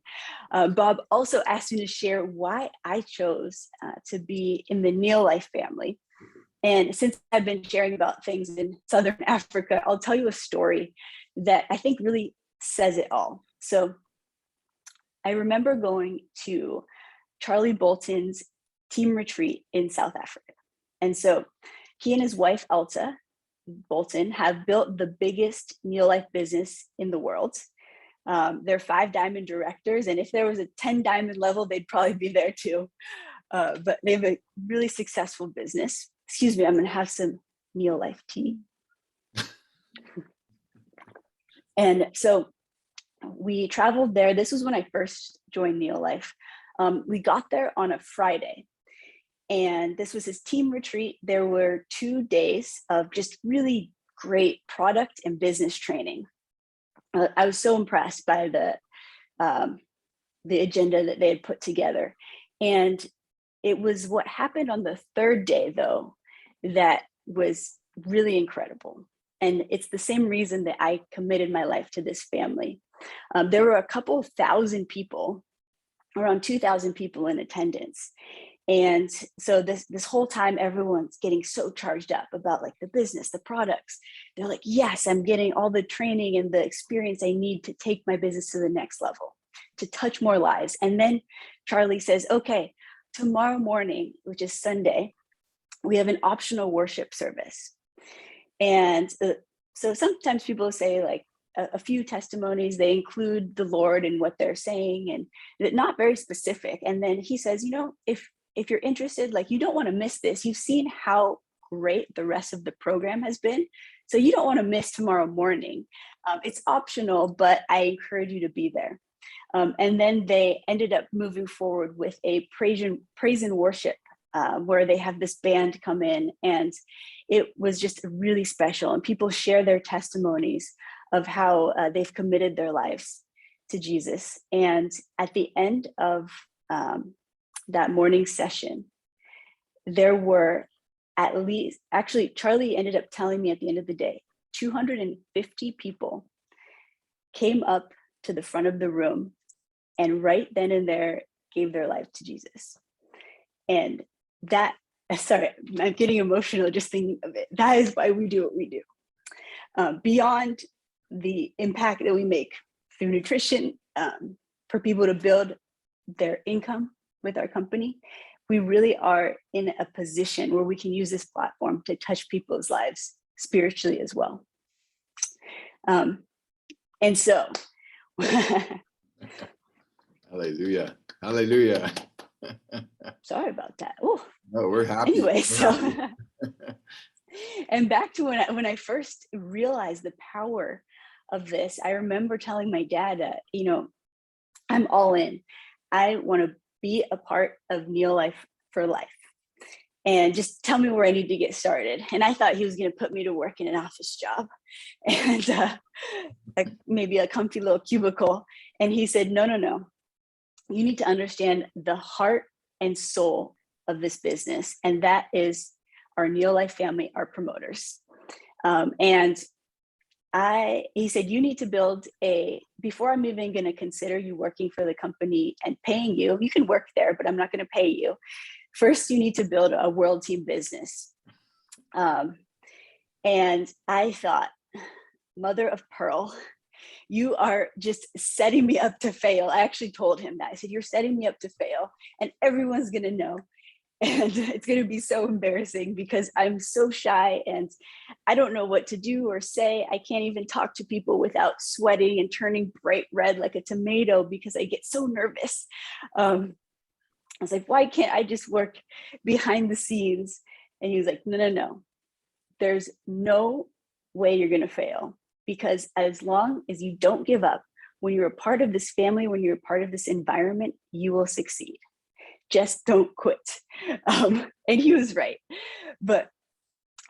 Bob also asked me to share why I chose to be in the Neolife family. And since I've been sharing about things in Southern Africa, I'll tell you a story that I think really says it all. So I remember going to Charlie Bolton's team retreat in South Africa. And so he and his wife, Alta Bolton, have built the biggest Neolife business in the world. They're 5 diamond directors. And if there was a 10 diamond level, they'd probably be there too. But they have a really successful business. Excuse me, I'm gonna have some Neolife tea. And so we traveled there. This was when I first joined Neolife. We got there on a Friday, and this was his team retreat. There were 2 days of just really great product and business training. I was so impressed by the agenda that they had put together. And it was what happened on the third day, though, that was really incredible. And it's the same reason that I committed my life to this family. There were a couple thousand people, around 2,000 people in attendance. And so this whole time, everyone's getting so charged up about like the business, the products. They're like, yes, I'm getting all the training and the experience I need to take my business to the next level, to touch more lives. And then Charlie says, okay, tomorrow morning, which is Sunday, we have an optional worship service. And so sometimes people say like a few testimonies, they include the Lord in what they're saying, and they're not very specific. And then he says, you know, if you're interested, like you don't want to miss this. You've seen how great the rest of the program has been. So you don't want to miss tomorrow morning. It's optional, but I encourage you to be there. And then they ended up moving forward with a praise and worship where they have this band come in, and it was just really special. And people share their testimonies of how they've committed their lives to Jesus. And at the end of that morning session, there were at least, actually, Charlie ended up telling me at the end of the day, 250 people came up to the front of the room and right then and there gave their life to Jesus. And that, sorry, I'm getting emotional just thinking of it. That is why we do what we do. Beyond the impact that we make through nutrition, for people to build their income with our company, we really are in a position where we can use this platform to touch people's lives spiritually as well. And so, Hallelujah. Hallelujah. sorry about that. Oh, no, we're happy. Anyway, We're happy. And back to when I first realized the power of this, I remember telling my dad, you know, I'm all in. I want to be a part of Neolife for life. And just tell me where I need to get started. And I thought he was going to put me to work in an office job and like maybe a comfy little cubicle. And he said, no. You need to understand the heart and soul of this business. And that is our Neolife family, our promoters. And he said, you need to build before I'm even going to consider you working for the company and paying you, you can work there, but I'm not going to pay you. First, you need to build a world team business. And I thought, mother of pearl, you are just setting me up to fail. I actually told him that. I said, you're setting me up to fail and everyone's going to know. And it's going to be so embarrassing because I'm so shy and I don't know what to do or say. I can't even talk to people without sweating and turning bright red like a tomato because I get so nervous. I was like, why can't I just work behind the scenes? And he was like, no. There's no way you're going to fail, because as long as you don't give up, when you're a part of this family, when you're a part of this environment, you will succeed. Just don't quit. And he was right. But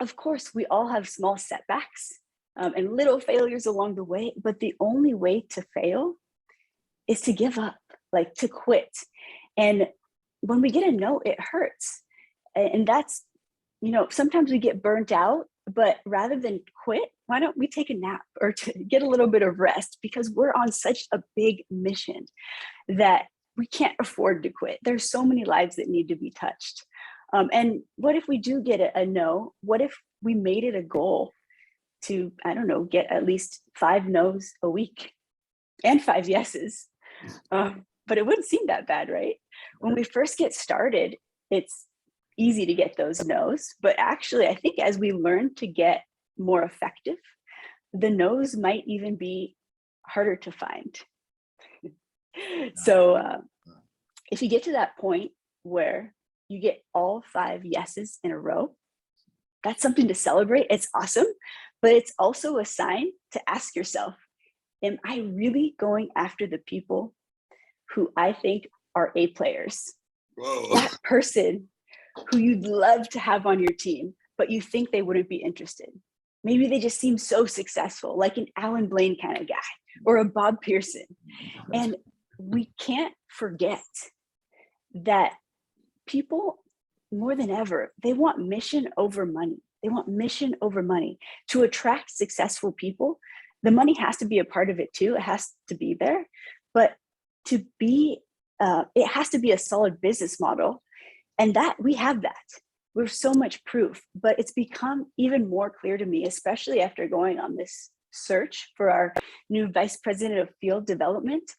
of course, we all have small setbacks and little failures along the way. But the only way to fail is to give up, like to quit. And when we get a no, it hurts. And that's, you know, sometimes we get burnt out, but rather than quit, why don't we take a nap or to get a little bit of rest? Because we're on such a big mission that we can't afford to quit. There's so many lives that need to be touched. And what if we do get a no? What if we made it a goal to, I don't know, get at least 5 no's a week and 5 yeses? But it wouldn't seem that bad, right? When we first get started, it's easy to get those no's. But actually, I think as we learn to get more effective, the no's might even be harder to find. So if you get to that point where you get all 5 yeses in a row, that's something to celebrate. It's awesome, but it's also a sign to ask yourself, am I really going after the people who I think are A players? Whoa. That person who you'd love to have on your team, but you think they wouldn't be interested. maybe they just seem so successful, like an Alan Blaine kind of guy or a Bob Pearson. And we can't forget that people, more than ever, they want mission over money. They want mission over money. To attract successful people, the money has to be a part of it too. It has to be there, but to be, it has to be a solid business model. And that we have that. We have so much proof, but it's become even more clear to me, especially after going on this search for our new vice president of field development.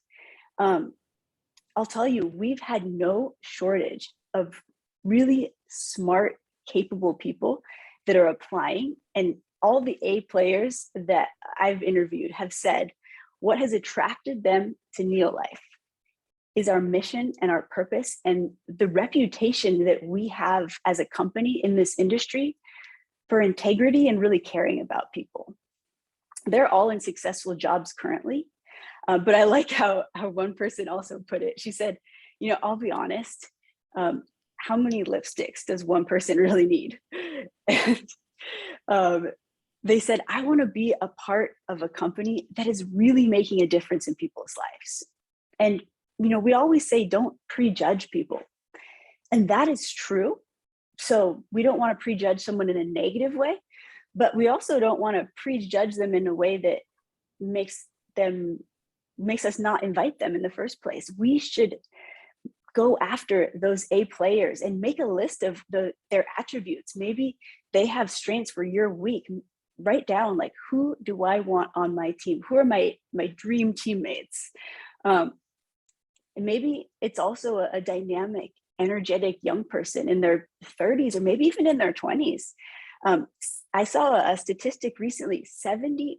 I'll tell you, we've had no shortage of really smart, capable people that are applying, and all the A players that I've interviewed have said what has attracted them to Neolife is our mission and our purpose and the reputation that we have as a company in this industry for integrity and really caring about people. They're all in successful jobs currently, but I like how one person also put it. She said, you know, I'll be honest, how many lipsticks does one person really need? And they said, I want to be a part of a company that is really making a difference in people's lives. And, you know, we always say, don't prejudge people. And that is true. So we don't want to prejudge someone in a negative way, but we also don't want to prejudge them in a way that makes us not invite them in the first place. We should go after those A players and make a list of their attributes. Maybe they have strengths where you're weak. Write down, like, who do I want on my team? Who are my dream teammates? And maybe it's also a dynamic, energetic young person in their 30s or maybe even in their 20s. I saw a statistic recently, 74%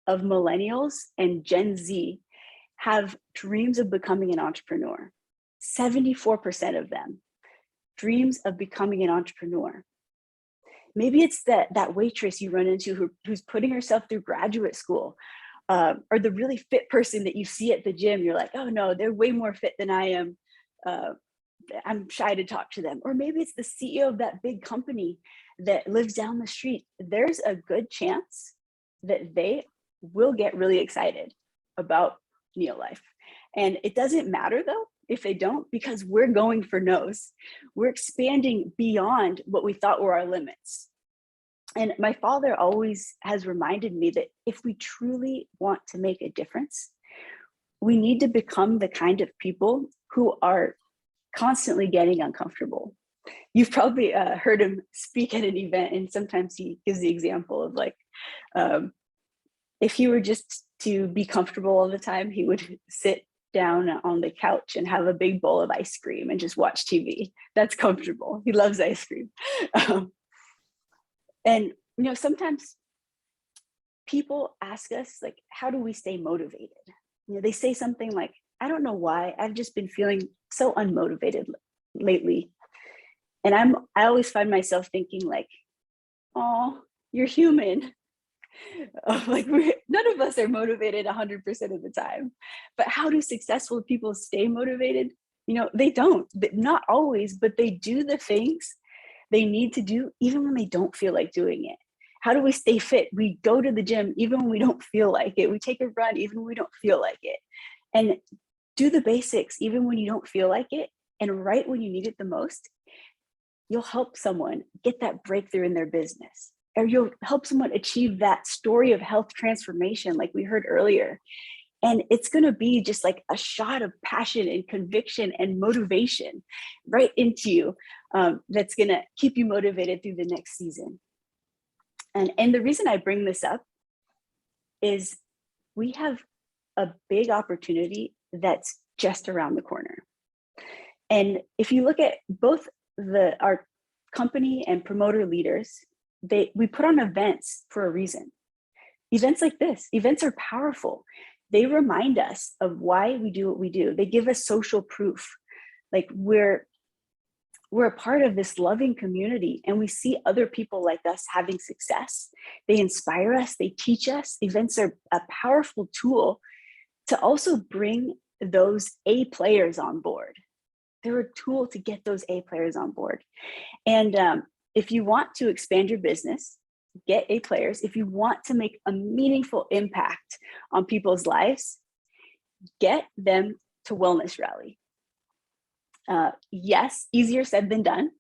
of millennials and Gen Z have dreams of becoming an entrepreneur. 74% of them, dreams of becoming an entrepreneur. Maybe it's that waitress you run into who's putting herself through graduate school, or the really fit person that you see at the gym. You're like, oh no, they're way more fit than I am. I'm shy to talk to them. Or maybe it's the CEO of that big company that lives down the street. There's a good chance that they will get really excited about Neolife. And it doesn't matter though if they don't, because we're going for no's. We're expanding beyond what we thought were our limits. And my father always has reminded me that if we truly want to make a difference, we need to become the kind of people who are constantly getting uncomfortable. You've probably heard him speak at an event, and sometimes he gives the example of like, if he were just to be comfortable all the time, he would sit down on the couch and have a big bowl of ice cream and just watch TV. That's comfortable. He loves ice cream. And, you know, sometimes people ask us, like, how do we stay motivated? You know, they say something like, I don't know why, I've just been feeling so unmotivated lately. And I always find myself thinking like, oh, you're human. Like none of us are motivated 100% of the time. But how do successful people stay motivated? You know, they don't, not always, but they do the things they need to do even when they don't feel like doing it. How do we stay fit? We go to the gym even when we don't feel like it. We take a run even when we don't feel like it. And do the basics even when you don't feel like it. And right when you need it the most, you'll help someone get that breakthrough in their business. Or you'll help someone achieve that story of health transformation like we heard earlier. And it's going to be just like a shot of passion and conviction and motivation right into you, that's going to keep you motivated through the next season. And the reason I bring this up is we have a big opportunity that's just around the corner. And if you look at both our company and promoter leaders, we put on events for a reason. Events like this, events are powerful. They remind us of why we do what we do. They give us social proof. Like we're a part of this loving community, and we see other people like us having success. They inspire us, they teach us. Events are a powerful tool to also bring those A players on board. They're a tool to get those A players on board. And if you want to expand your business, get A players. If you want to make a meaningful impact on people's lives, get them to Wellness Rally. Yes, easier said than done.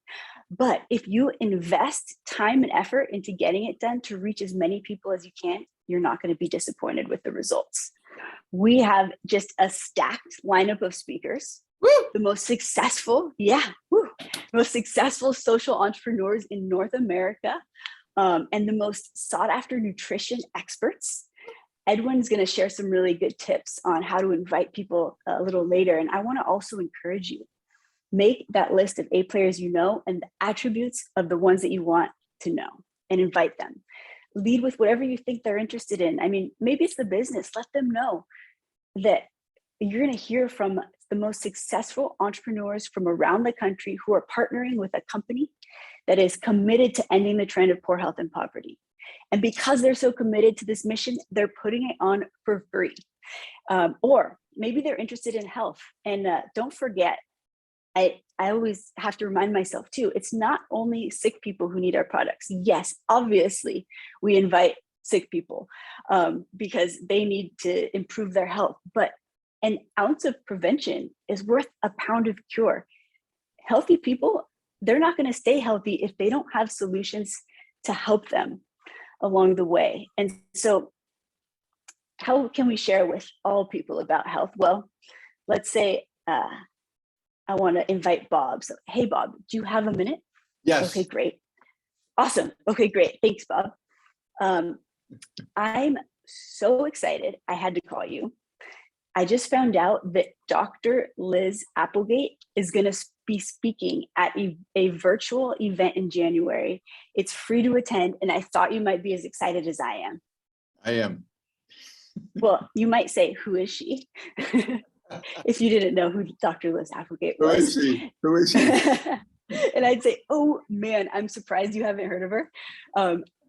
But if you invest time and effort into getting it done to reach as many people as you can, you're not going to be disappointed with the results. We have just a stacked lineup of speakers. Woo! The most successful, most successful social entrepreneurs in North America, and the most sought after nutrition experts. Edwin's going to share some really good tips on how to invite people a little later. And I want to also encourage you, make that list of A players you know and the attributes of the ones that you want to know and invite them. Lead with whatever you think they're interested in. I mean, maybe it's the business. Let them know that you're going to hear from the most successful entrepreneurs from around the country who are partnering with a company that is committed to ending the trend of poor health and poverty. And because they're so committed to this mission, they're putting it on for free. Or maybe they're interested in health. And don't forget, I always have to remind myself too, it's not only sick people who need our products. Yes, obviously we invite sick people because they need to improve their health, but an ounce of prevention is worth a pound of cure. Healthy people, they're not going to stay healthy if they don't have solutions to help them along the way. And so how can we share with all people about health? Well, let's say I want to invite Bob. So, hey, Bob, do you have a minute? Yes. Okay, great. Awesome. Okay, great. Thanks, Bob. I'm so excited. I had to call you. I just found out that Dr. Liz Applegate is going to be speaking at a virtual event in January. It's free to attend, and I thought you might be as excited as I am. I am. Well, you might say, who is she? If you didn't know who Dr. Liz Applegate was. Who is she? Who is she? And I'd say, oh man, I'm surprised you haven't heard of her.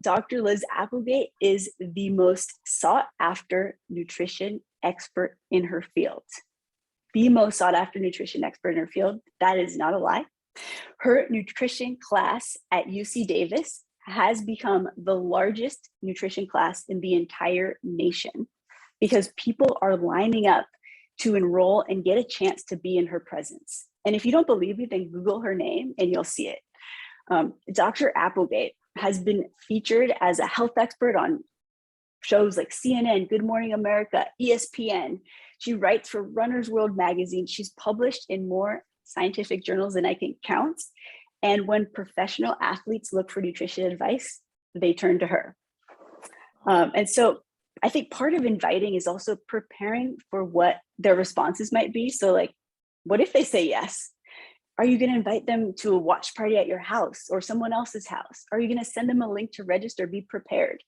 Dr. Liz Applegate is the most sought after nutrition expert in her field. The most sought after nutrition expert in her field. That is not a lie. Her nutrition class at UC Davis has become the largest nutrition class in the entire nation because people are lining up to enroll and get a chance to be in her presence. And if you don't believe me, then Google her name and you'll see it. Dr. Applegate has been featured as a health expert on shows like CNN, Good Morning America, ESPN. She writes for Runner's World magazine. She's published in more scientific journals than I can count. And when professional athletes look for nutrition advice, they turn to her. And so I think part of inviting is also preparing for what their responses might be. So like, what if they say yes? Are you going to invite them to a watch party at your house or someone else's house? Are you going to send them a link to register? Be prepared.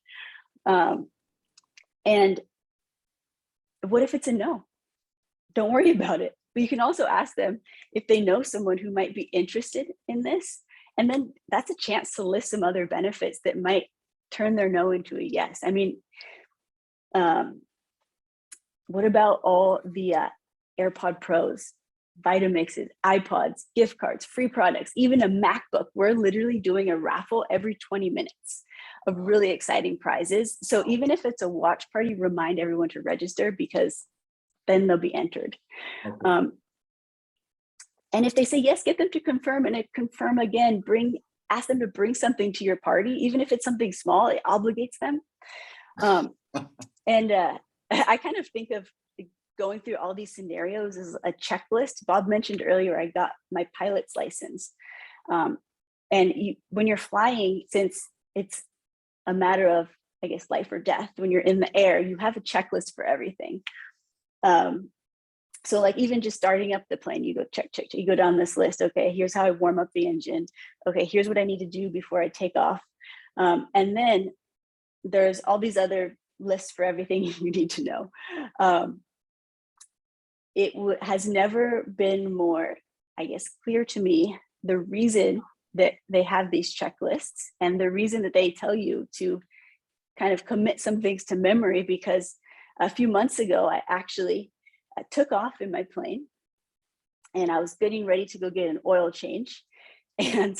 And what if it's a no? Don't worry about it. But you can also ask them if they know someone who might be interested in this. And then that's a chance to list some other benefits that might turn their no into a yes. I mean, what about all the AirPod Pros, Vitamixes, iPods, gift cards, free products, even a MacBook? We're literally doing a raffle every 20 minutes of really exciting prizes. So even if it's a watch party, remind everyone to register because then they'll be entered. Okay. And if they say yes, get them to confirm and confirm again, ask them to bring something to your party, even if it's something small, it obligates them. And I kind of think of going through all these scenarios as a checklist. Bob mentioned earlier, I got my pilot's license. And when you're flying, since it's a matter of, I guess, life or death, when you're in the air, you have a checklist for everything. So like even just starting up the plane, you go check, you go down this list. Okay, here's how I warm up the engine. Okay, here's what I need to do before I take off. And then there's all these other lists for everything you need to know. It has never been more, I guess, clear to me the reason that they have these checklists and the reason that they tell you to kind of commit some things to memory, because a few months ago, I actually took off in my plane and I was getting ready to go get an oil change. And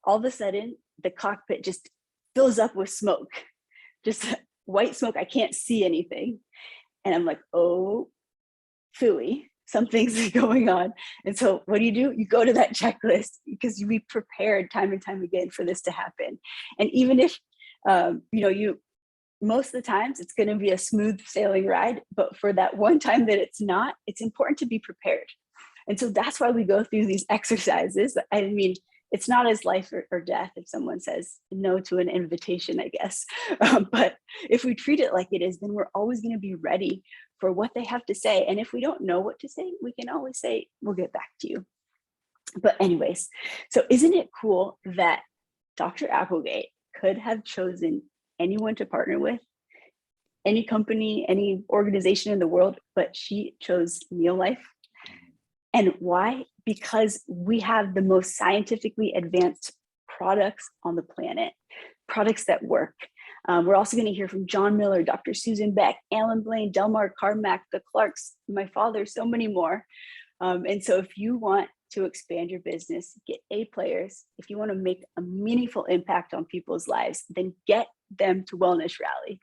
all of a sudden, the cockpit just fills up with smoke, just white smoke. I can't see anything. And I'm like, oh, phooey, something's going on. And so what do? You go to that checklist because we prepared time and time again for this to happen. And even if, most of the times it's going to be a smooth sailing ride, but for that one time that it's not, it's important to be prepared. And so that's why we go through these exercises. I mean, it's not as life or death if someone says no to an invitation, I guess. But if we treat it like it is, then we're always going to be ready for what they have to say. And if we don't know what to say, we can always say, we'll get back to you. But anyways, so isn't it cool that Dr. Applegate could have chosen anyone to partner with, any company, any organization in the world, but she chose Neolife? And why? Because we have the most scientifically advanced products on the planet, products that work. We're also going to hear from John Miller, Dr. Susan Beck, Alan Blaine, Delmar Carmack, the Clarks, my father, so many more. And so if you want to expand your business, get A players, if you want to make a meaningful impact on people's lives, then get them to Wellness Rally.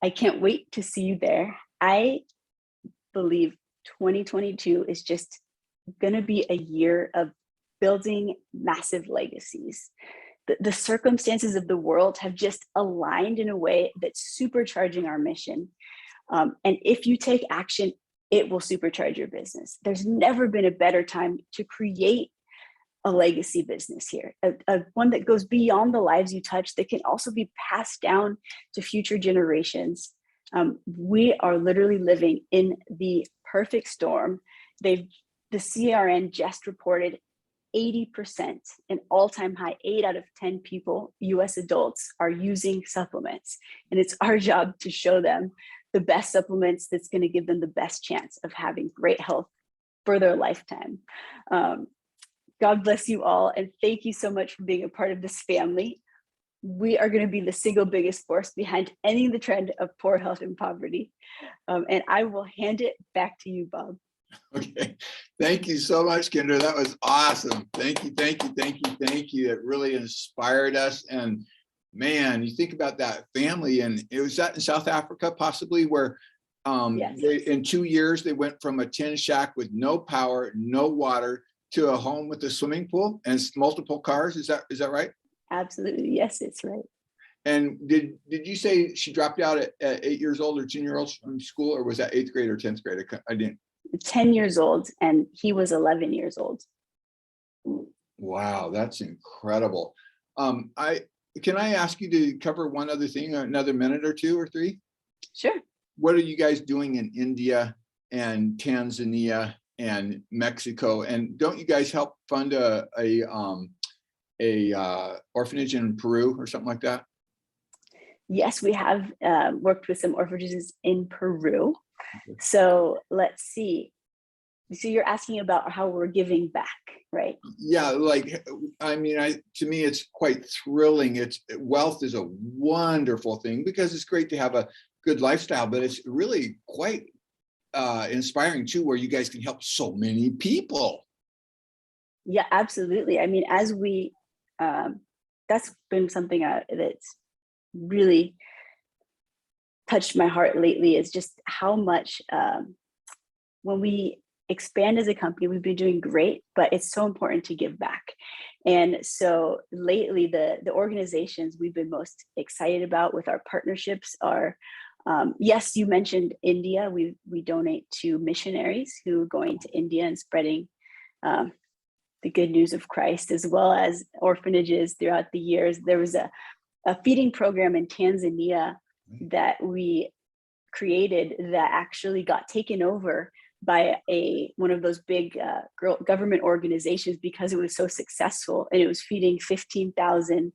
I can't wait to see you there. I believe 2022 is just going to be a year of building massive legacies. The circumstances of the world have just aligned in a way that's supercharging our mission. And if you take action, it will supercharge your business. There's never been a better time to create a legacy business here, one that goes beyond the lives you touch, that can also be passed down to future generations. We are literally living in the perfect storm. The CRN just reported 80%, an all-time high. 8 out of 10 people, US adults, are using supplements. And it's our job to show them the best supplements that's going to give them the best chance of having great health for their lifetime. God bless you all. And thank you so much for being a part of this family. We are going to be the single biggest force behind ending the trend of poor health and poverty. And I will hand it back to you, Bob. Okay, thank you so much, Kendra. That was awesome. Thank you, thank you, thank you, thank you. It really inspired us. And man, you think about that family, and it was that in South Africa, possibly, where Yes. in 2 years, they went from a tin shack with no power, no water, to a home with a swimming pool and multiple cars. Is that right? Absolutely. Yes, it's right. And did you say she dropped out at 8 years old or 10 years old from school, or was that 8th grade or 10th grade? I didn't. 10 years old, and he was 11 years old. Wow, that's incredible. Can I ask you to cover one other thing, another minute or 2 or 3? Sure. What are you guys doing in India and Tanzania and Mexico? And don't you guys help fund a orphanage in Peru or something like that? Yes, we have worked with some orphanages in Peru. So let's see. So you're asking about how we're giving back, right? Yeah, like, I mean, to me, it's quite thrilling. Wealth is a wonderful thing because it's great to have a good lifestyle, but it's really quite inspiring too, where you guys can help so many people. Yeah, absolutely. I mean, as we, that's been something that's really touched my heart lately, is just how much when we expand as a company, we've been doing great, but it's so important to give back. And so lately, the organizations we've been most excited about with our partnerships are, yes, you mentioned India. We donate to missionaries who are going to India and spreading the good news of Christ, as well as orphanages throughout the years. There was a feeding program in Tanzania that we created that actually got taken over by one of those big government organizations because it was so successful, and it was feeding 15,000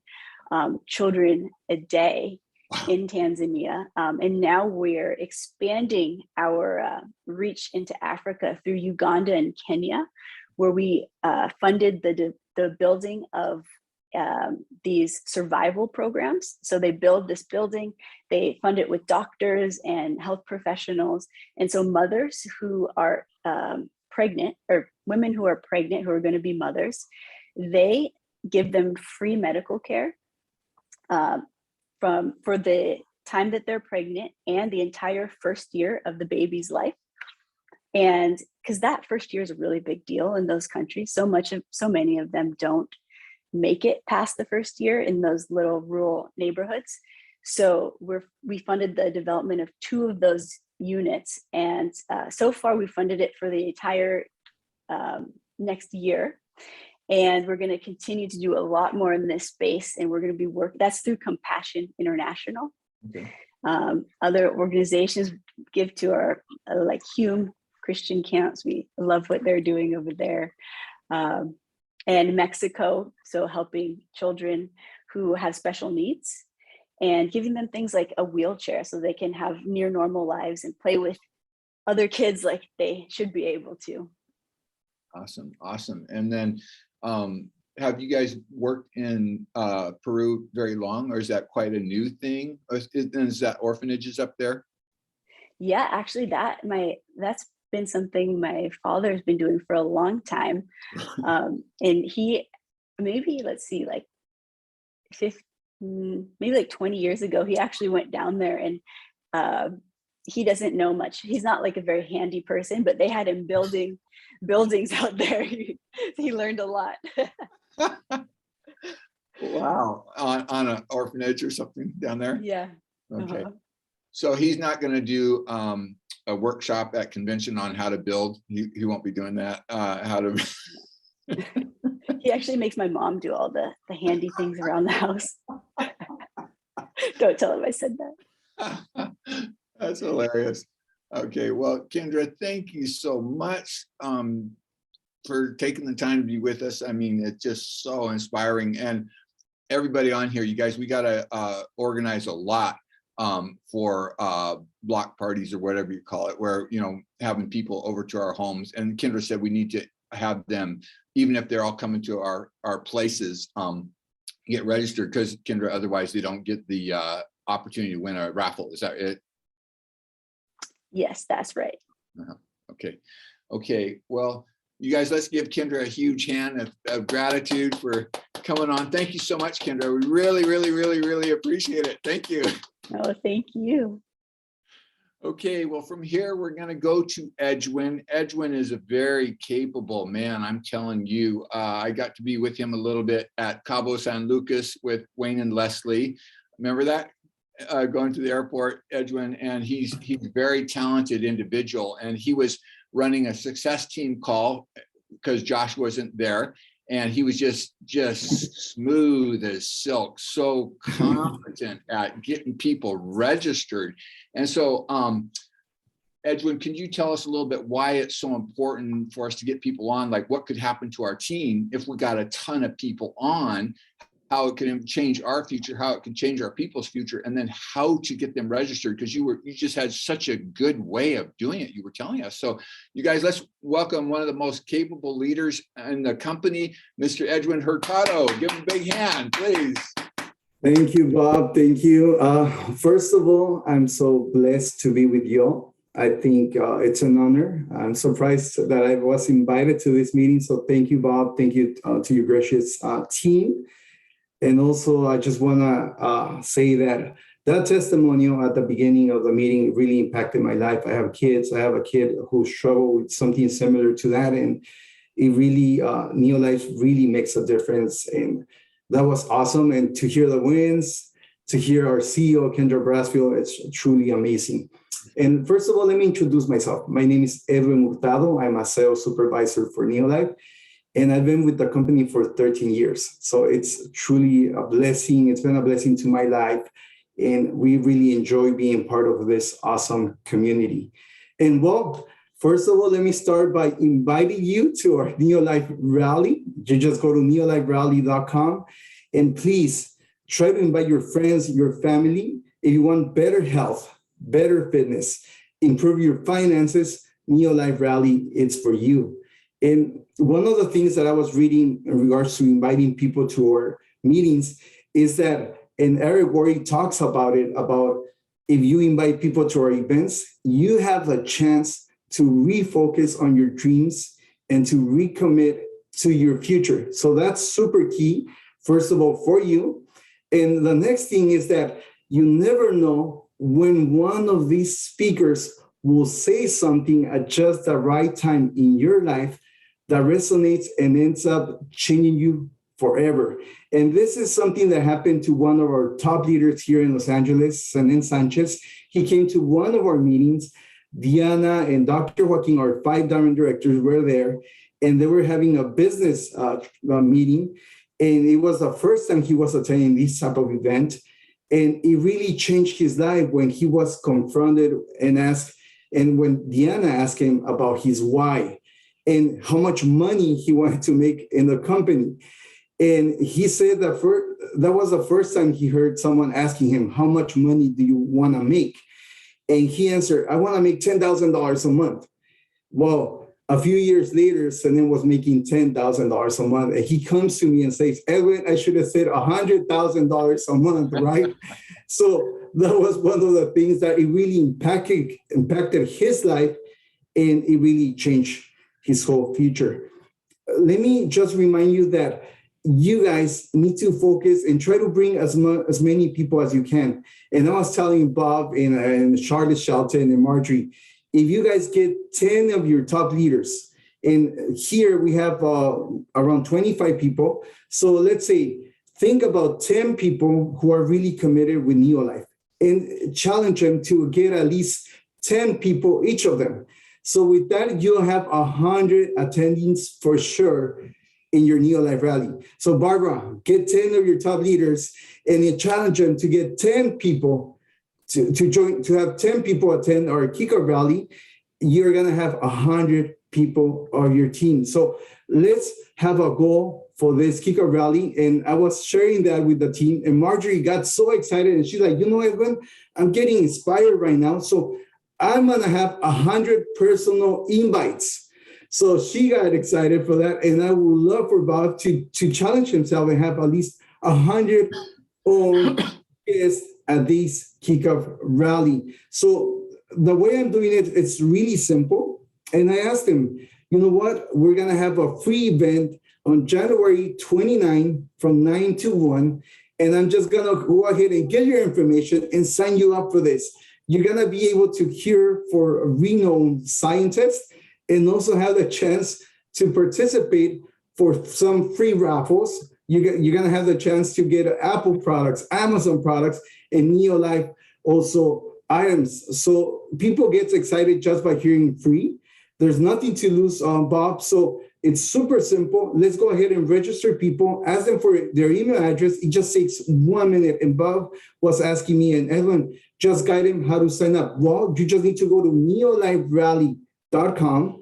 children a day in Tanzania. And now we're expanding our reach into Africa through Uganda and Kenya, where we funded the building of these survival programs. So they build this building, they fund it with doctors and health professionals. And so mothers who are pregnant, or women who are pregnant, who are going to be mothers, they give them free medical care for the time that they're pregnant and the entire first year of the baby's life. And because that first year is a really big deal in those countries, so many of them don't make it past the first year in those little rural neighborhoods. So we funded the development of 2 of those units, and so far we funded it for the entire next year. And we're going to continue to do a lot more in this space, and we're going to be that's through Compassion International. Okay. Other organizations give to our like Hume Christian Camps. We love what they're doing over there. And Mexico, so helping children who have special needs and giving them things like a wheelchair so they can have near normal lives and play with other kids like they should be able to. Awesome. Awesome. And then have you guys worked in Peru very long, or is that quite a new thing? Or is that orphanages up there? Yeah, actually that's been something my father has been doing for a long time. And he maybe, let's see, like 20 years ago, he actually went down there, and he doesn't know much. He's not like a very handy person, but they had him building buildings out there. He learned a lot. Wow. On an orphanage or something down there? Yeah. Okay. So he's not going to do a workshop at convention on how to build. He won't be doing that. How to. He actually makes my mom do all the handy things around the house. Don't tell him I said that. That's hilarious. Okay, well, Kendra, thank you so much for taking the time to be with us. I mean, it's just so inspiring. And everybody on here, you guys, we got to organize a lot for block parties or whatever you call it, where, having people over to our homes. And Kendra said we need to have them, even if they're all coming to our places, get registered, because Kendra, otherwise they don't get the opportunity to win a raffle. Is that it? Yes, that's right. Okay. Well, you guys, let's give Kendra a huge hand of gratitude for coming on. Thank you so much, Kendra. We really, really, really, really appreciate it. Thank you. Oh, thank you. Okay, well, from here, we're going to go to Edwin. Edwin is a very capable man, I'm telling you. I got to be with him a little bit at Cabo San Lucas with Wayne and Leslie. Remember that? Going to the airport, Edwin, and he's a very talented individual. And he was running a success team call because Josh wasn't there. And he was just smooth as silk, so competent at getting people registered. And so, Edwin, can you tell us a little bit why it's so important for us to get people on? Like, what could happen to our team if we got a ton of people on? How it can change our future, how it can change our people's future, and then how to get them registered, because you just had such a good way of doing it. You were telling us. So you guys, let's welcome one of the most capable leaders in the company, Mr. Edwin Hurtado. Give him a big hand, please. Thank you, Bob. Thank you. First of all, I'm so blessed to be with you all. I think it's an honor. I'm surprised that I was invited to this meeting. So thank you, Bob. Thank you to your gracious team. And also, I just want to say that testimonial at the beginning of the meeting really impacted my life. I have kids. I have a kid who struggled with something similar to that. And it really, Neolife really makes a difference. And that was awesome. And to hear the wins, to hear our CEO, Kendra Brassfield, it's truly amazing. And first of all, let me introduce myself. My name is Edwin Hurtado. I'm a sales supervisor for Neolife. And I've been with the company for 13 years. So it's truly a blessing. It's been a blessing to my life. And we really enjoy being part of this awesome community. And well, first of all, let me start by inviting you to our Neolife Rally. You just go to neoliferally.com. And please try to invite your friends, your family. If you want better health, better fitness, improve your finances, Neolife Rally, it's for you. And one of the things that I was reading in regards to inviting people to our meetings is that, and Eric Worre talks about it, about if you invite people to our events, you have a chance to refocus on your dreams and to recommit to your future. So that's super key, first of all, for you. And the next thing is that you never know when one of these speakers will say something at just the right time in your life that resonates and ends up changing you forever. And this is something that happened to one of our top leaders here in Los Angeles, Sanin Sanchez. He came to one of our meetings. Diana and Dr. Joaquin, our 5 diamond directors, were there, and they were having a business meeting. And it was the first time he was attending this type of event. And it really changed his life when he was confronted and asked, and when Diana asked him about his why and how much money he wanted to make in the company. And he said that that was the first time he heard someone asking him, how much money do you want to make? And he answered, I want to make $10,000 a month. Well, a few years later, Sanin was making $10,000 a month. And he comes to me and says, Edwin, I should have said $100,000 a month, right? So that was one of the things that it really impacted his life, and it really changed his whole future. Let me just remind you that you guys need to focus and try to bring as many people as you can. And I was telling Bob and Charlotte Shelton and Marjorie, if you guys get 10 of your top leaders, and here we have around 25 people. So let's say, think about 10 people who are really committed with Neolife and challenge them to get at least 10 people, each of them. So with that, you'll have 100 attendings for sure in your Neolife Rally. So Barbara, get 10 of your top leaders and you challenge them to get 10 people to join, to have 10 people attend our kickoff rally. You're gonna have 100 people on your team. So let's have a goal for this kickoff rally. And I was sharing that with the team, and Marjorie got so excited, and she's like, you know, Edwin, I'm getting inspired right now. So I'm gonna have 100 personal invites. So she got excited for that. And I would love for Bob to challenge himself and have at least 100 own guests at this kickoff rally. So the way I'm doing it, it's really simple. And I asked him, you know what? We're gonna have a free event on January 29 from 9 to 1. And I'm just gonna go ahead and get your information and sign you up for this. You're gonna be able to hear for renowned scientists and also have the chance to participate for some free raffles. You're gonna have the chance to get Apple products, Amazon products, and Neolife also items. So people get excited just by hearing free. There's nothing to lose, Bob. So it's super simple. Let's go ahead and register people, ask them for their email address. It just takes 1 minute. And Bob was asking me, and Edwin, just guide him how to sign up. Well, you just need to go to neoliferally.com.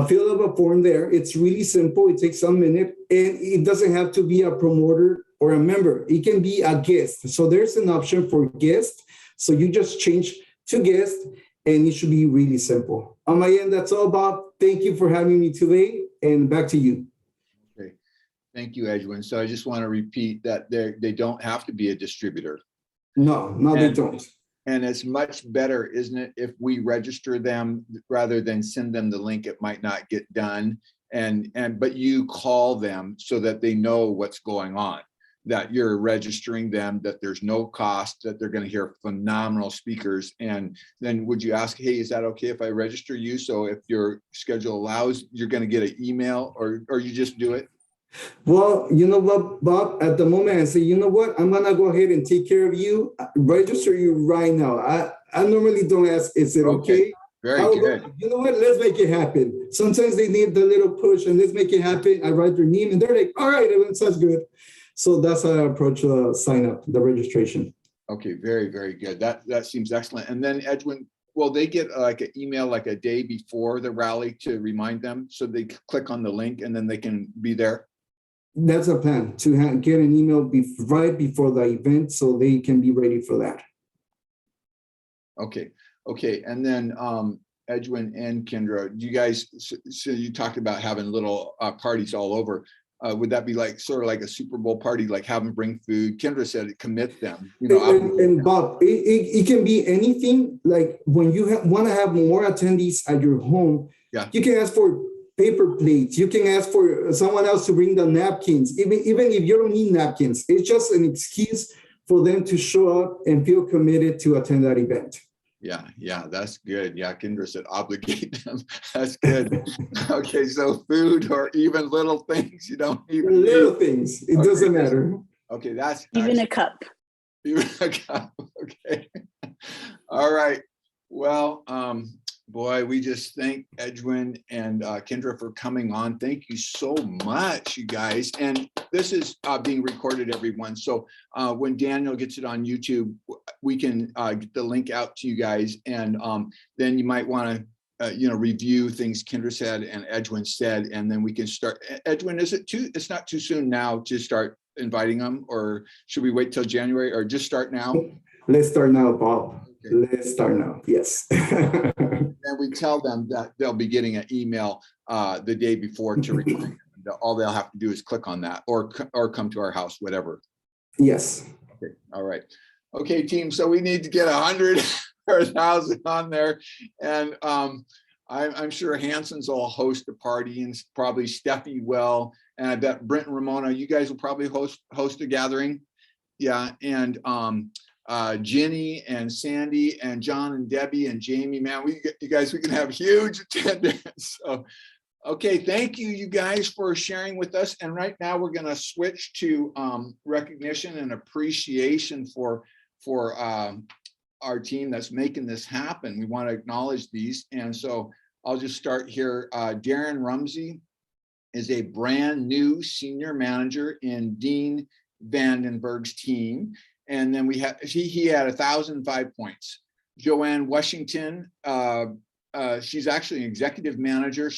Fill up a form there. It's really simple. It takes a minute, and it doesn't have to be a promoter or a member. It can be a guest. So there's an option for guest. So you just change to guest, and it should be really simple. On my end, that's all, Bob. Thank you for having me today, and back to you. Okay, thank you, Edwin. So I just want to repeat that they don't have to be a distributor. No, they don't. And it's much better, isn't it, if we register them rather than send them the link? It might not get done, but you call them so that they know what's going on, that you're registering them, that there's no cost, that they're going to hear phenomenal speakers. And then would you ask, hey, is that okay if I register you? So if your schedule allows, you're going to get an email, or you just do it? Well, you know what, Bob, at the moment I say, you know what, I'm going to go ahead and take care of you, register you right now. I normally don't ask, is it okay? Very good. You know what, let's make it happen. Sometimes they need the little push, and let's make it happen. I write their name and they're like, all right, it sounds good. So that's how I approach sign up, the registration. Okay, very, very good. That seems excellent. And then Edwin, will they get like an email like a day before the rally to remind them, so they click on the link and then they can be there? That's a plan, to get an email right before the event so they can be ready for that. Okay. And then Edwin and Kendra, you guys, so you talked about having little parties all over. Would that be like sort of like a Super Bowl party, like have them bring food? Kendra said commit them. You know, and Bob, it can be anything. Like when you want to have more attendees at your home, yeah, you can ask for paper plates. You can ask for someone else to bring the napkins, even if you don't need napkins. It's just an excuse for them to show up and feel committed to attend that event. Yeah, that's good. Yeah, Kendra said obligate them. That's good. Okay, so food or even little things you don't even Little need. things, it doesn't matter. Okay, that's Even a cup. even a cup. Okay. All right. Well, boy, we just thank Edwin and Kendra for coming on. Thank you so much, you guys. And this is being recorded, everyone. So when Daniel gets it on YouTube, we can get the link out to you guys. And then you might want to, review things Kendra said and Edwin said, and then we can start. Edwin, it's not too soon now to start inviting them, or should we wait till January, or just start now? Let's start now, Bob. Okay. Let's start now. Yes. And we tell them that they'll be getting an email the day before to remind them. All they'll have to do is click on that, or come to our house, whatever. Yes. Okay. All right. Okay, team. So we need to get 100 or 1,000 on there, and I'm sure Hanson's will host a party, and probably Steffi will, and I bet Brent and Ramona, you guys will probably host a gathering. Yeah, and Ginny and Sandy and John and Debbie and Jamie, man, we can have huge attendance. So, okay, thank you, you guys, for sharing with us. And right now we're going to switch to recognition and appreciation for our team that's making this happen. We want to acknowledge these, and so I'll just start here. Darren Rumsey is a brand new senior manager in Dean Vandenberg's team. And then we had, he had 1,005 points. Joanne Washington, she's actually an executive manager.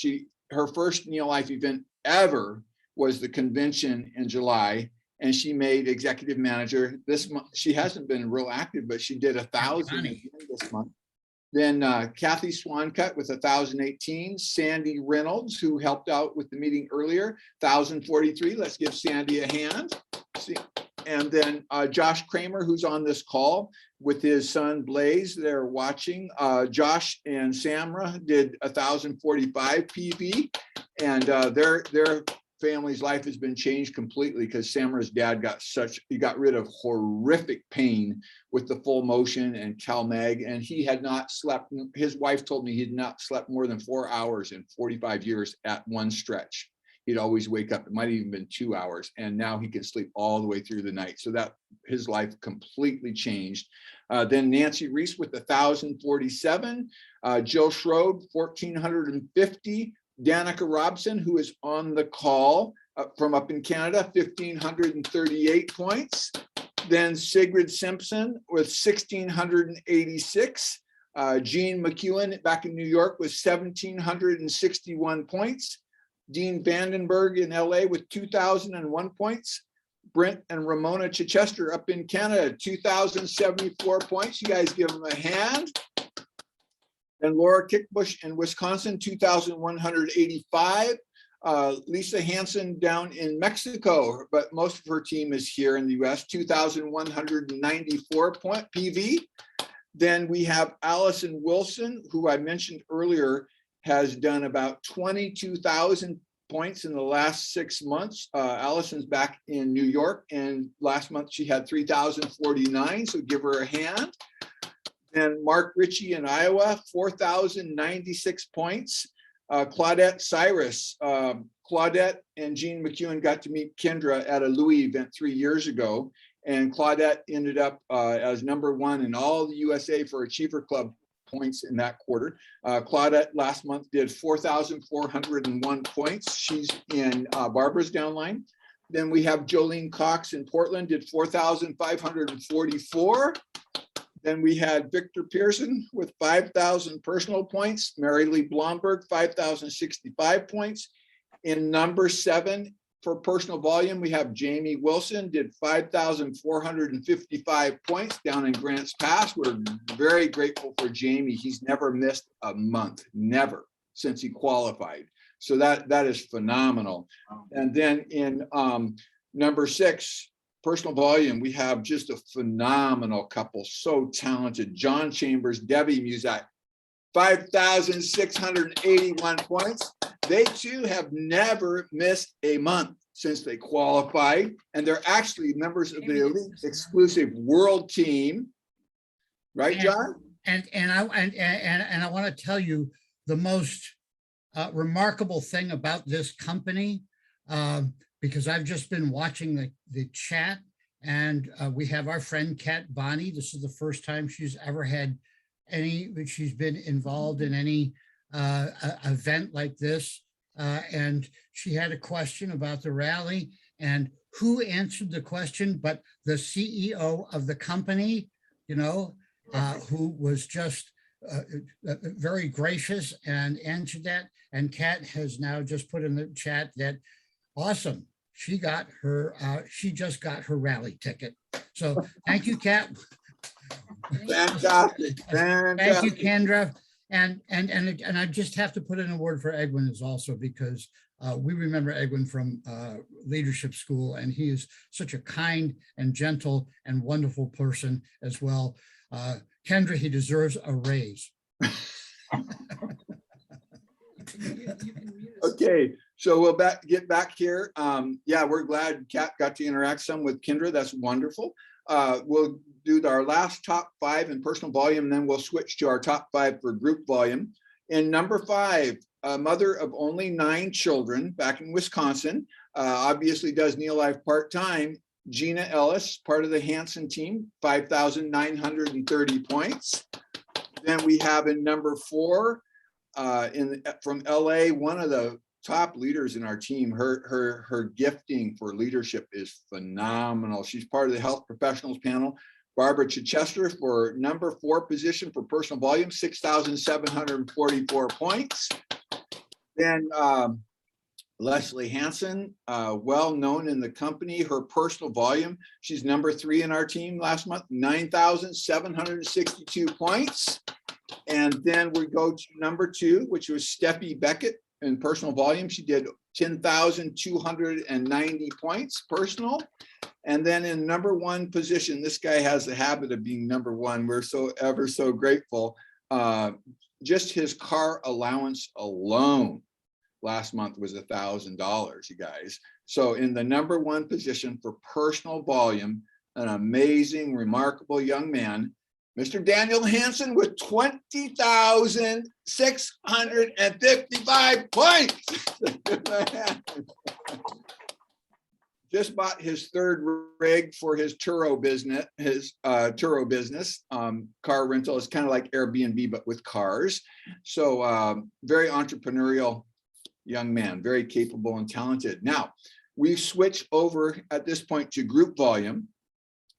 Her first Neolife event ever was the convention in July, and she made executive manager this month. She hasn't been real active, but she did 1,000 this month. Then Kathy Swancutt with 1,018. Sandy Reynolds, who helped out with the meeting earlier, 1,043. Let's give Sandy a hand. And then Josh Kramer, who's on this call with his son Blaze, they're watching. Josh and Samra did 1,045 PV, and their family's life has been changed completely because Samra's dad got rid of horrific pain with the full motion and CalMag, and he had not slept. His wife told me he had not slept more than 4 hours in 45 years at one stretch. He'd always wake up. It might have even been 2 hours, and now he can sleep all the way through the night. So that his life completely changed. Then Nancy Reese with 1,047. Jill Schroed, 1,450. Danica Robson, who is on the call from up in Canada, 1,538 points. Then Sigrid Simpson with 1,686. Jean McEwen back in New York with 1,761 points. Dean Vandenberg in LA with 2,001 points. Brent and Ramona Chichester up in Canada, 2,074 points. You guys give them a hand. And Laura Kickbush in Wisconsin, 2,185. Lisa Hansen down in Mexico, but most of her team is here in the US, 2,194 point PV. Then we have Allison Wilson, who I mentioned earlier, has done about 22,000 points in the last 6 months. Allison's back in New York, and last month she had 3,049, so give her a hand. And Mark Ritchie in Iowa, 4,096 points. Claudette Cyrus. Claudette and Jean McEwen got to meet Kendra at a Louis event 3 years ago, and Claudette ended up as #1 in all the USA for Achiever Club points in that quarter. Claudette last month did 4,401 points. She's in Barbara's downline. Then we have Jolene Cox in Portland, did 4,544. Then we had Victor Pearson with 5,000 personal points. Mary Lee Blomberg, 5,065 points. In number 7 for personal volume, we have Jamie Wilson, did 5,455 points down in Grants Pass. We're very grateful for Jamie. He's never missed a month, never, since he qualified. So that is phenomenal. And then in number 6, personal volume, we have just a phenomenal couple, so talented. John Chambers, Debbie Muzak, 5,681 points. They too have never missed a month since they qualified, and they're actually members of the elite exclusive world team. Right, John? And I want to tell you the most remarkable thing about this company, because I've just been watching the chat, and we have our friend Kat Bonnie. This is the first time she's ever had she's been involved in any event like this. And she had a question about the rally, and who answered the question but the CEO of the company, you know, who was just very gracious and answered that. And Kat has now just put in the chat that awesome. She got her, she just got her rally ticket. So thank you, Kat. Fantastic. Thank you, Kendra. And I just have to put in a word for Edwin as also, because we remember Edwin from leadership school, and he is such a kind and gentle and wonderful person as well. Kendra, he deserves a raise. Okay, so we'll get back here. Yeah, we're glad Kat got to interact some with Kendra. That's wonderful. We'll do our last top 5 in personal volume, and then we'll switch to our top 5 for group volume. In number 5, a mother of only 9 children back in Wisconsin, obviously does Neolife part-time, Gina Ellis, part of the Hanson team, 5,930 points. Then we have in number 4, from LA, one of the top leaders in our team. Her gifting for leadership is phenomenal. She's part of the health professionals panel. Barbara Chichester for number 4 position for personal volume, 6,744 points. Then Leslie Hansen, well known in the company, her personal volume, she's number 3 in our team last month, 9,762 points. And then we go to number 2, which was Steffi Beckett in personal volume. She did 10,290 points personal. And then in number 1 position, this guy has the habit of being number 1. We're so ever so grateful. Just his car allowance alone last month was $1,000, you guys. So in the number 1 position for personal volume, an amazing, remarkable young man, Mr. Daniel Hansen with 20,655 points. Just bought his 3rd rig for his Turo business. Car rental is kind of like Airbnb, but with cars. So very entrepreneurial young man, very capable and talented. Now, we switch over at this point to group volume.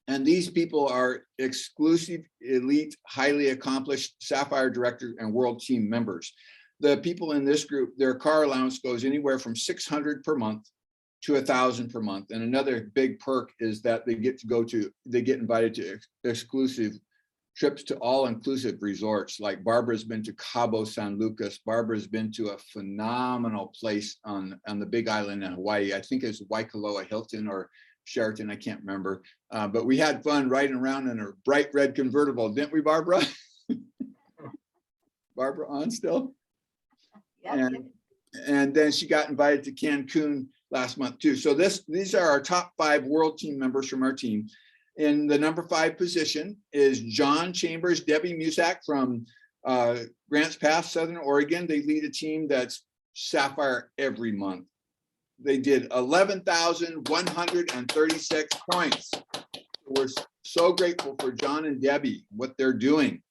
And these people are exclusive, elite, highly accomplished Sapphire Director and World Team members. The people in this group, their car allowance goes anywhere from $600 per month to $1,000 per month. And another big perk is that they get invited to exclusive trips to all-inclusive resorts. Like Barbara's been to Cabo San Lucas. Barbara's been to a phenomenal place on the Big Island in Hawaii. I think it's Waikoloa Hilton or Sheraton, I can't remember. But we had fun riding around in a bright red convertible, didn't we, Barbara? Barbara on still? Yep. And then she got invited to Cancun last month too. So these are our top 5 world team members from our team. In the number 5 position is John Chambers, Debbie Musak from Grants Pass, Southern Oregon. They lead a team that's Sapphire every month. They did 11,136 points. We're so grateful for John and Debbie, what they're doing.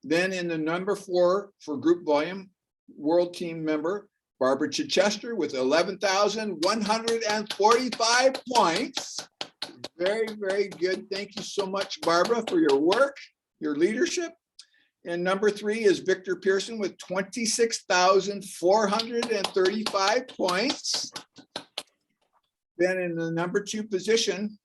Then in the number 4 for group volume, world team member, Barbara Chichester with 11,145 points. Very, very good. Thank you so much, Barbara, for your work, your leadership. And number 3 is Victor Pearson with 26,435 points. Then in the number 2 position,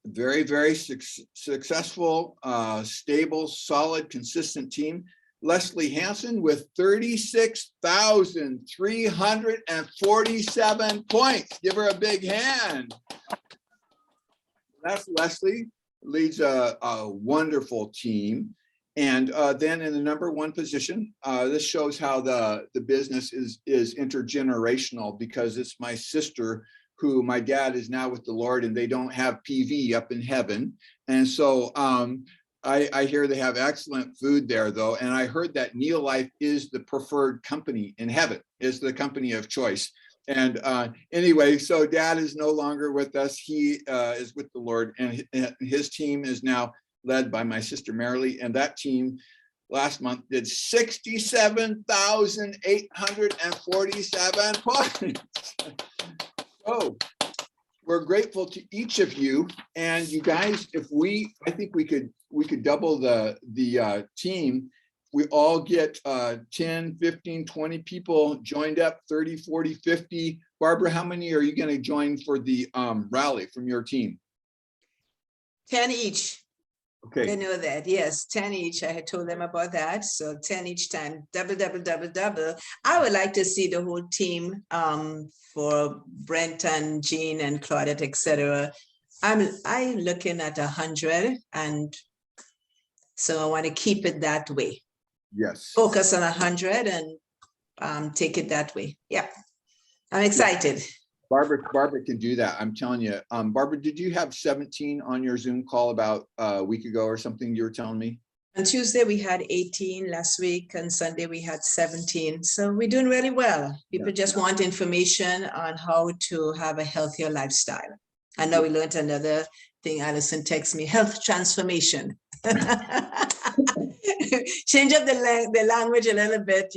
very, very successful, stable, solid, consistent team, Leslie Hansen with 36,347 points. Give her a big hand. That's Leslie, leads a wonderful team. And then in the number one position, this shows how the business is intergenerational, because it's my sister who my dad is now with the Lord, and they don't have PV up in heaven. And so I hear they have excellent food there though. And I heard that Neolife is the preferred company in heaven, is the company of choice. And anyway, so dad is no longer with us. He is with the Lord, and his team is now led by my sister Marilee, and that team last month did 67,847 points. So we're grateful to each of you, and you guys, I think we could double the team. We all get 10, 15, 20 people joined up, 30, 40, 50. Barbara, how many are you going to join for the rally from your team? 10 each. Okay. They know that, yes, 10 each. I had told them about that. So 10 each time, double, double, double, double. I would like to see the whole team for Brenton, Jean, and Claudette, etc. I'm looking at 100, and so I want to keep it that way. Yes. Focus on 100 and take it that way. Yeah, I'm excited. Barbara can do that. I'm telling you. Barbara, did you have 17 on your Zoom call about a week ago or something you were telling me? On Tuesday, we had 18 last week, and Sunday we had 17. So we're doing really well. People just want information on how to have a healthier lifestyle. I know we learned another thing. Allison texts me, health transformation. Change up the language a little bit,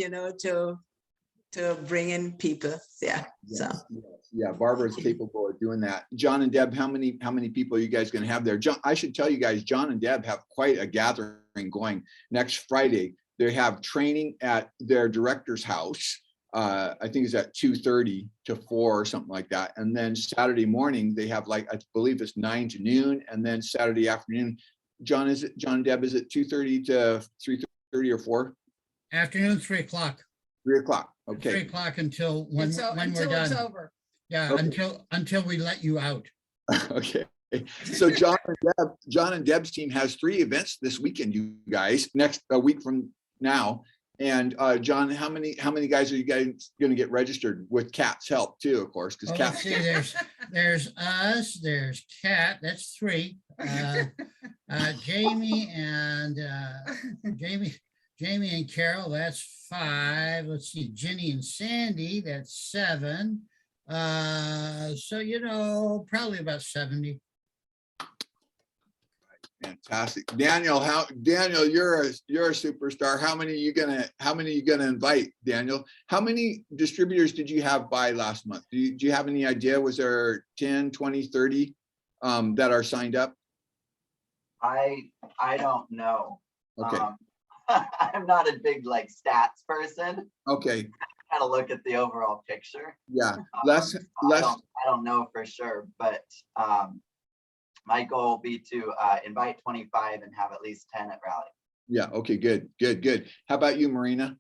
to bring in people. Yeah. Yes, yeah, Barbara is capable of doing that. John and Deb, how many people are you guys going to have there? John, I should tell you guys, John and Deb have quite a gathering going next Friday. They have training at their director's house. I think it's at 2:30 to 4 or something like that. And then Saturday morning they have, like, I believe it's 9 to noon, and then Saturday afternoon. John and Deb, is it 2:30 to 3:30 or 4? Afternoon, 3 o'clock. 3 o'clock. Okay. 3 o'clock until when we're done. It's over. Yeah, Okay. until we let you out. Okay. So John and Deb's team has 3 events this weekend, you guys, next a week from now. And John, how many guys are you guys going to get registered with Kat's help too, of course, because Let's see, there's us, there's Kat, that's 3. Jamie and Carol, that's 5. Let's see, Ginny and Sandy, that's 7. So probably about 70. Fantastic. Daniel, you're a superstar. How many are you gonna invite, Daniel? How many distributors did you have by last month? Do you have any idea? Was there 10, 20, 30 that are signed up? I don't know. Okay. I'm not a big stats person. Okay. I gotta look at the overall picture. Yeah. I don't know for sure, but my goal will be to invite 25 and have at least 10 at rally. Yeah. Okay. Good. How about you, Marina?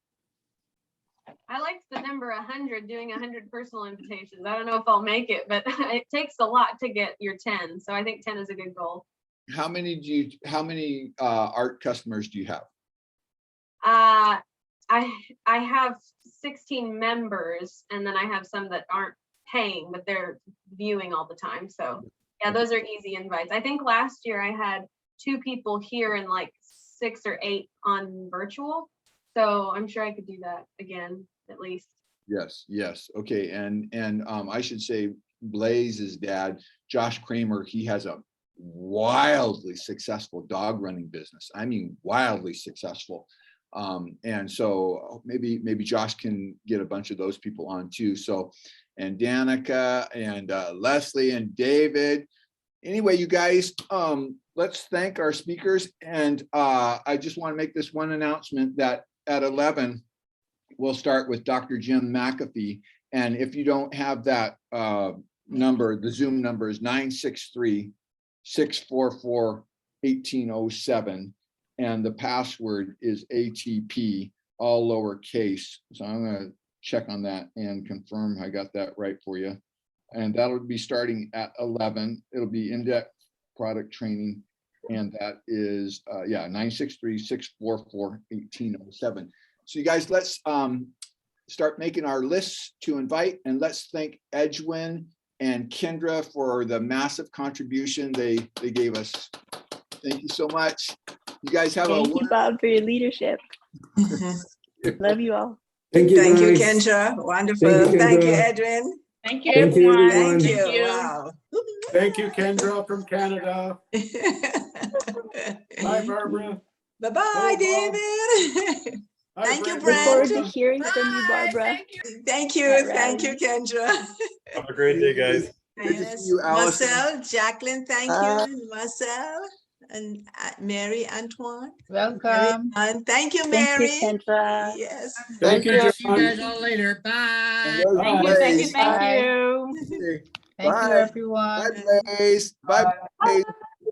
I liked the number 100, doing 100 personal invitations. I don't know if I'll make it, but it takes a lot to get your 10. So I think 10 is a good goal. How many art customers do you have? I have 16 members, and then I have some that aren't paying, but they're viewing all the time. So yeah, those are easy invites. I think last year I had 2 people here and 6 or 8 on virtual. So I'm sure I could do that again, at least. Yes. Okay. And I should say Blaze's dad, Josh Kramer, he has a wildly successful dog running business. I mean, wildly successful. And so maybe Josh can get a bunch of those people on too. So, and Danica and Leslie and David. Anyway, you guys, let's thank our speakers. And I just want to make this one announcement that at 11, we'll start with Dr. Jim McAfee. And if you don't have that number, the Zoom number is 963-644-1807. And the password is ATP, all lowercase. So I'm going to check on that and confirm I got that right for you. And that'll be starting at 11. It'll be in-depth product training. And that is, yeah, 963-644-1807. So you guys, let's start making our lists to invite, and let's thank Edwin and Kendra for the massive contribution they gave us. Thank you so much. You guys have Thank you, Bob, for your leadership. Love you all. Thank you, Thank you, guys. Kendra. Wonderful. Thank you, Thank you, Kendra. Edwin. Thank you, Thank you, everyone. everyone. Thank you. Wow. Thank you, Kendra from Canada. Bye, Barbara. Bye-bye, Hello, Bob. David. Hi, Thank you, Look Brent. forward Brent. to hearing from you, Barbara. Thank At you. Thank you, rally. Kendra. Have a great day, guys. Good to see you, Allison. Marcel, Jacqueline, thank you. And Marcel and Mary Antoine. Welcome. And thank you, Thank Mary. you, Kendra. Yes. Thank you, See you John. guys all later. Bye. Thank you, thank you, Blaze. thank Bye. you. Okay. Thank you, Bye. everyone. Bye, Blaze. Bye, Blaze.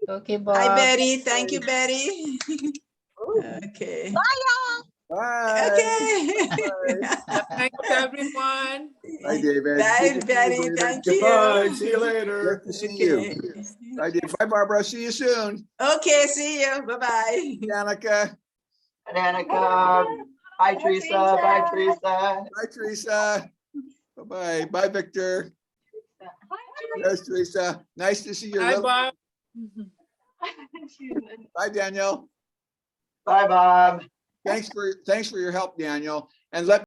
Okay, Hi, Bob. Betty. Thank you, Betty. Okay. Bye. Okay. Thanks, everyone. Bye, David. Bye, Good to see you, Betty. David. Thank Goodbye. you. See you later. Good to see you. Okay. Bye, David. Bye, Barbara. See you soon. Okay, see you. Bye-bye. Danica. Danica. Bye, Teresa. Bye, Teresa. Bye, Teresa. Bye-bye. Bye, Victor. There's Teresa. Nice to see your Bye, little. Bob. Bye, Daniel. Bye, Bob. Thanks for your help, Daniel. And let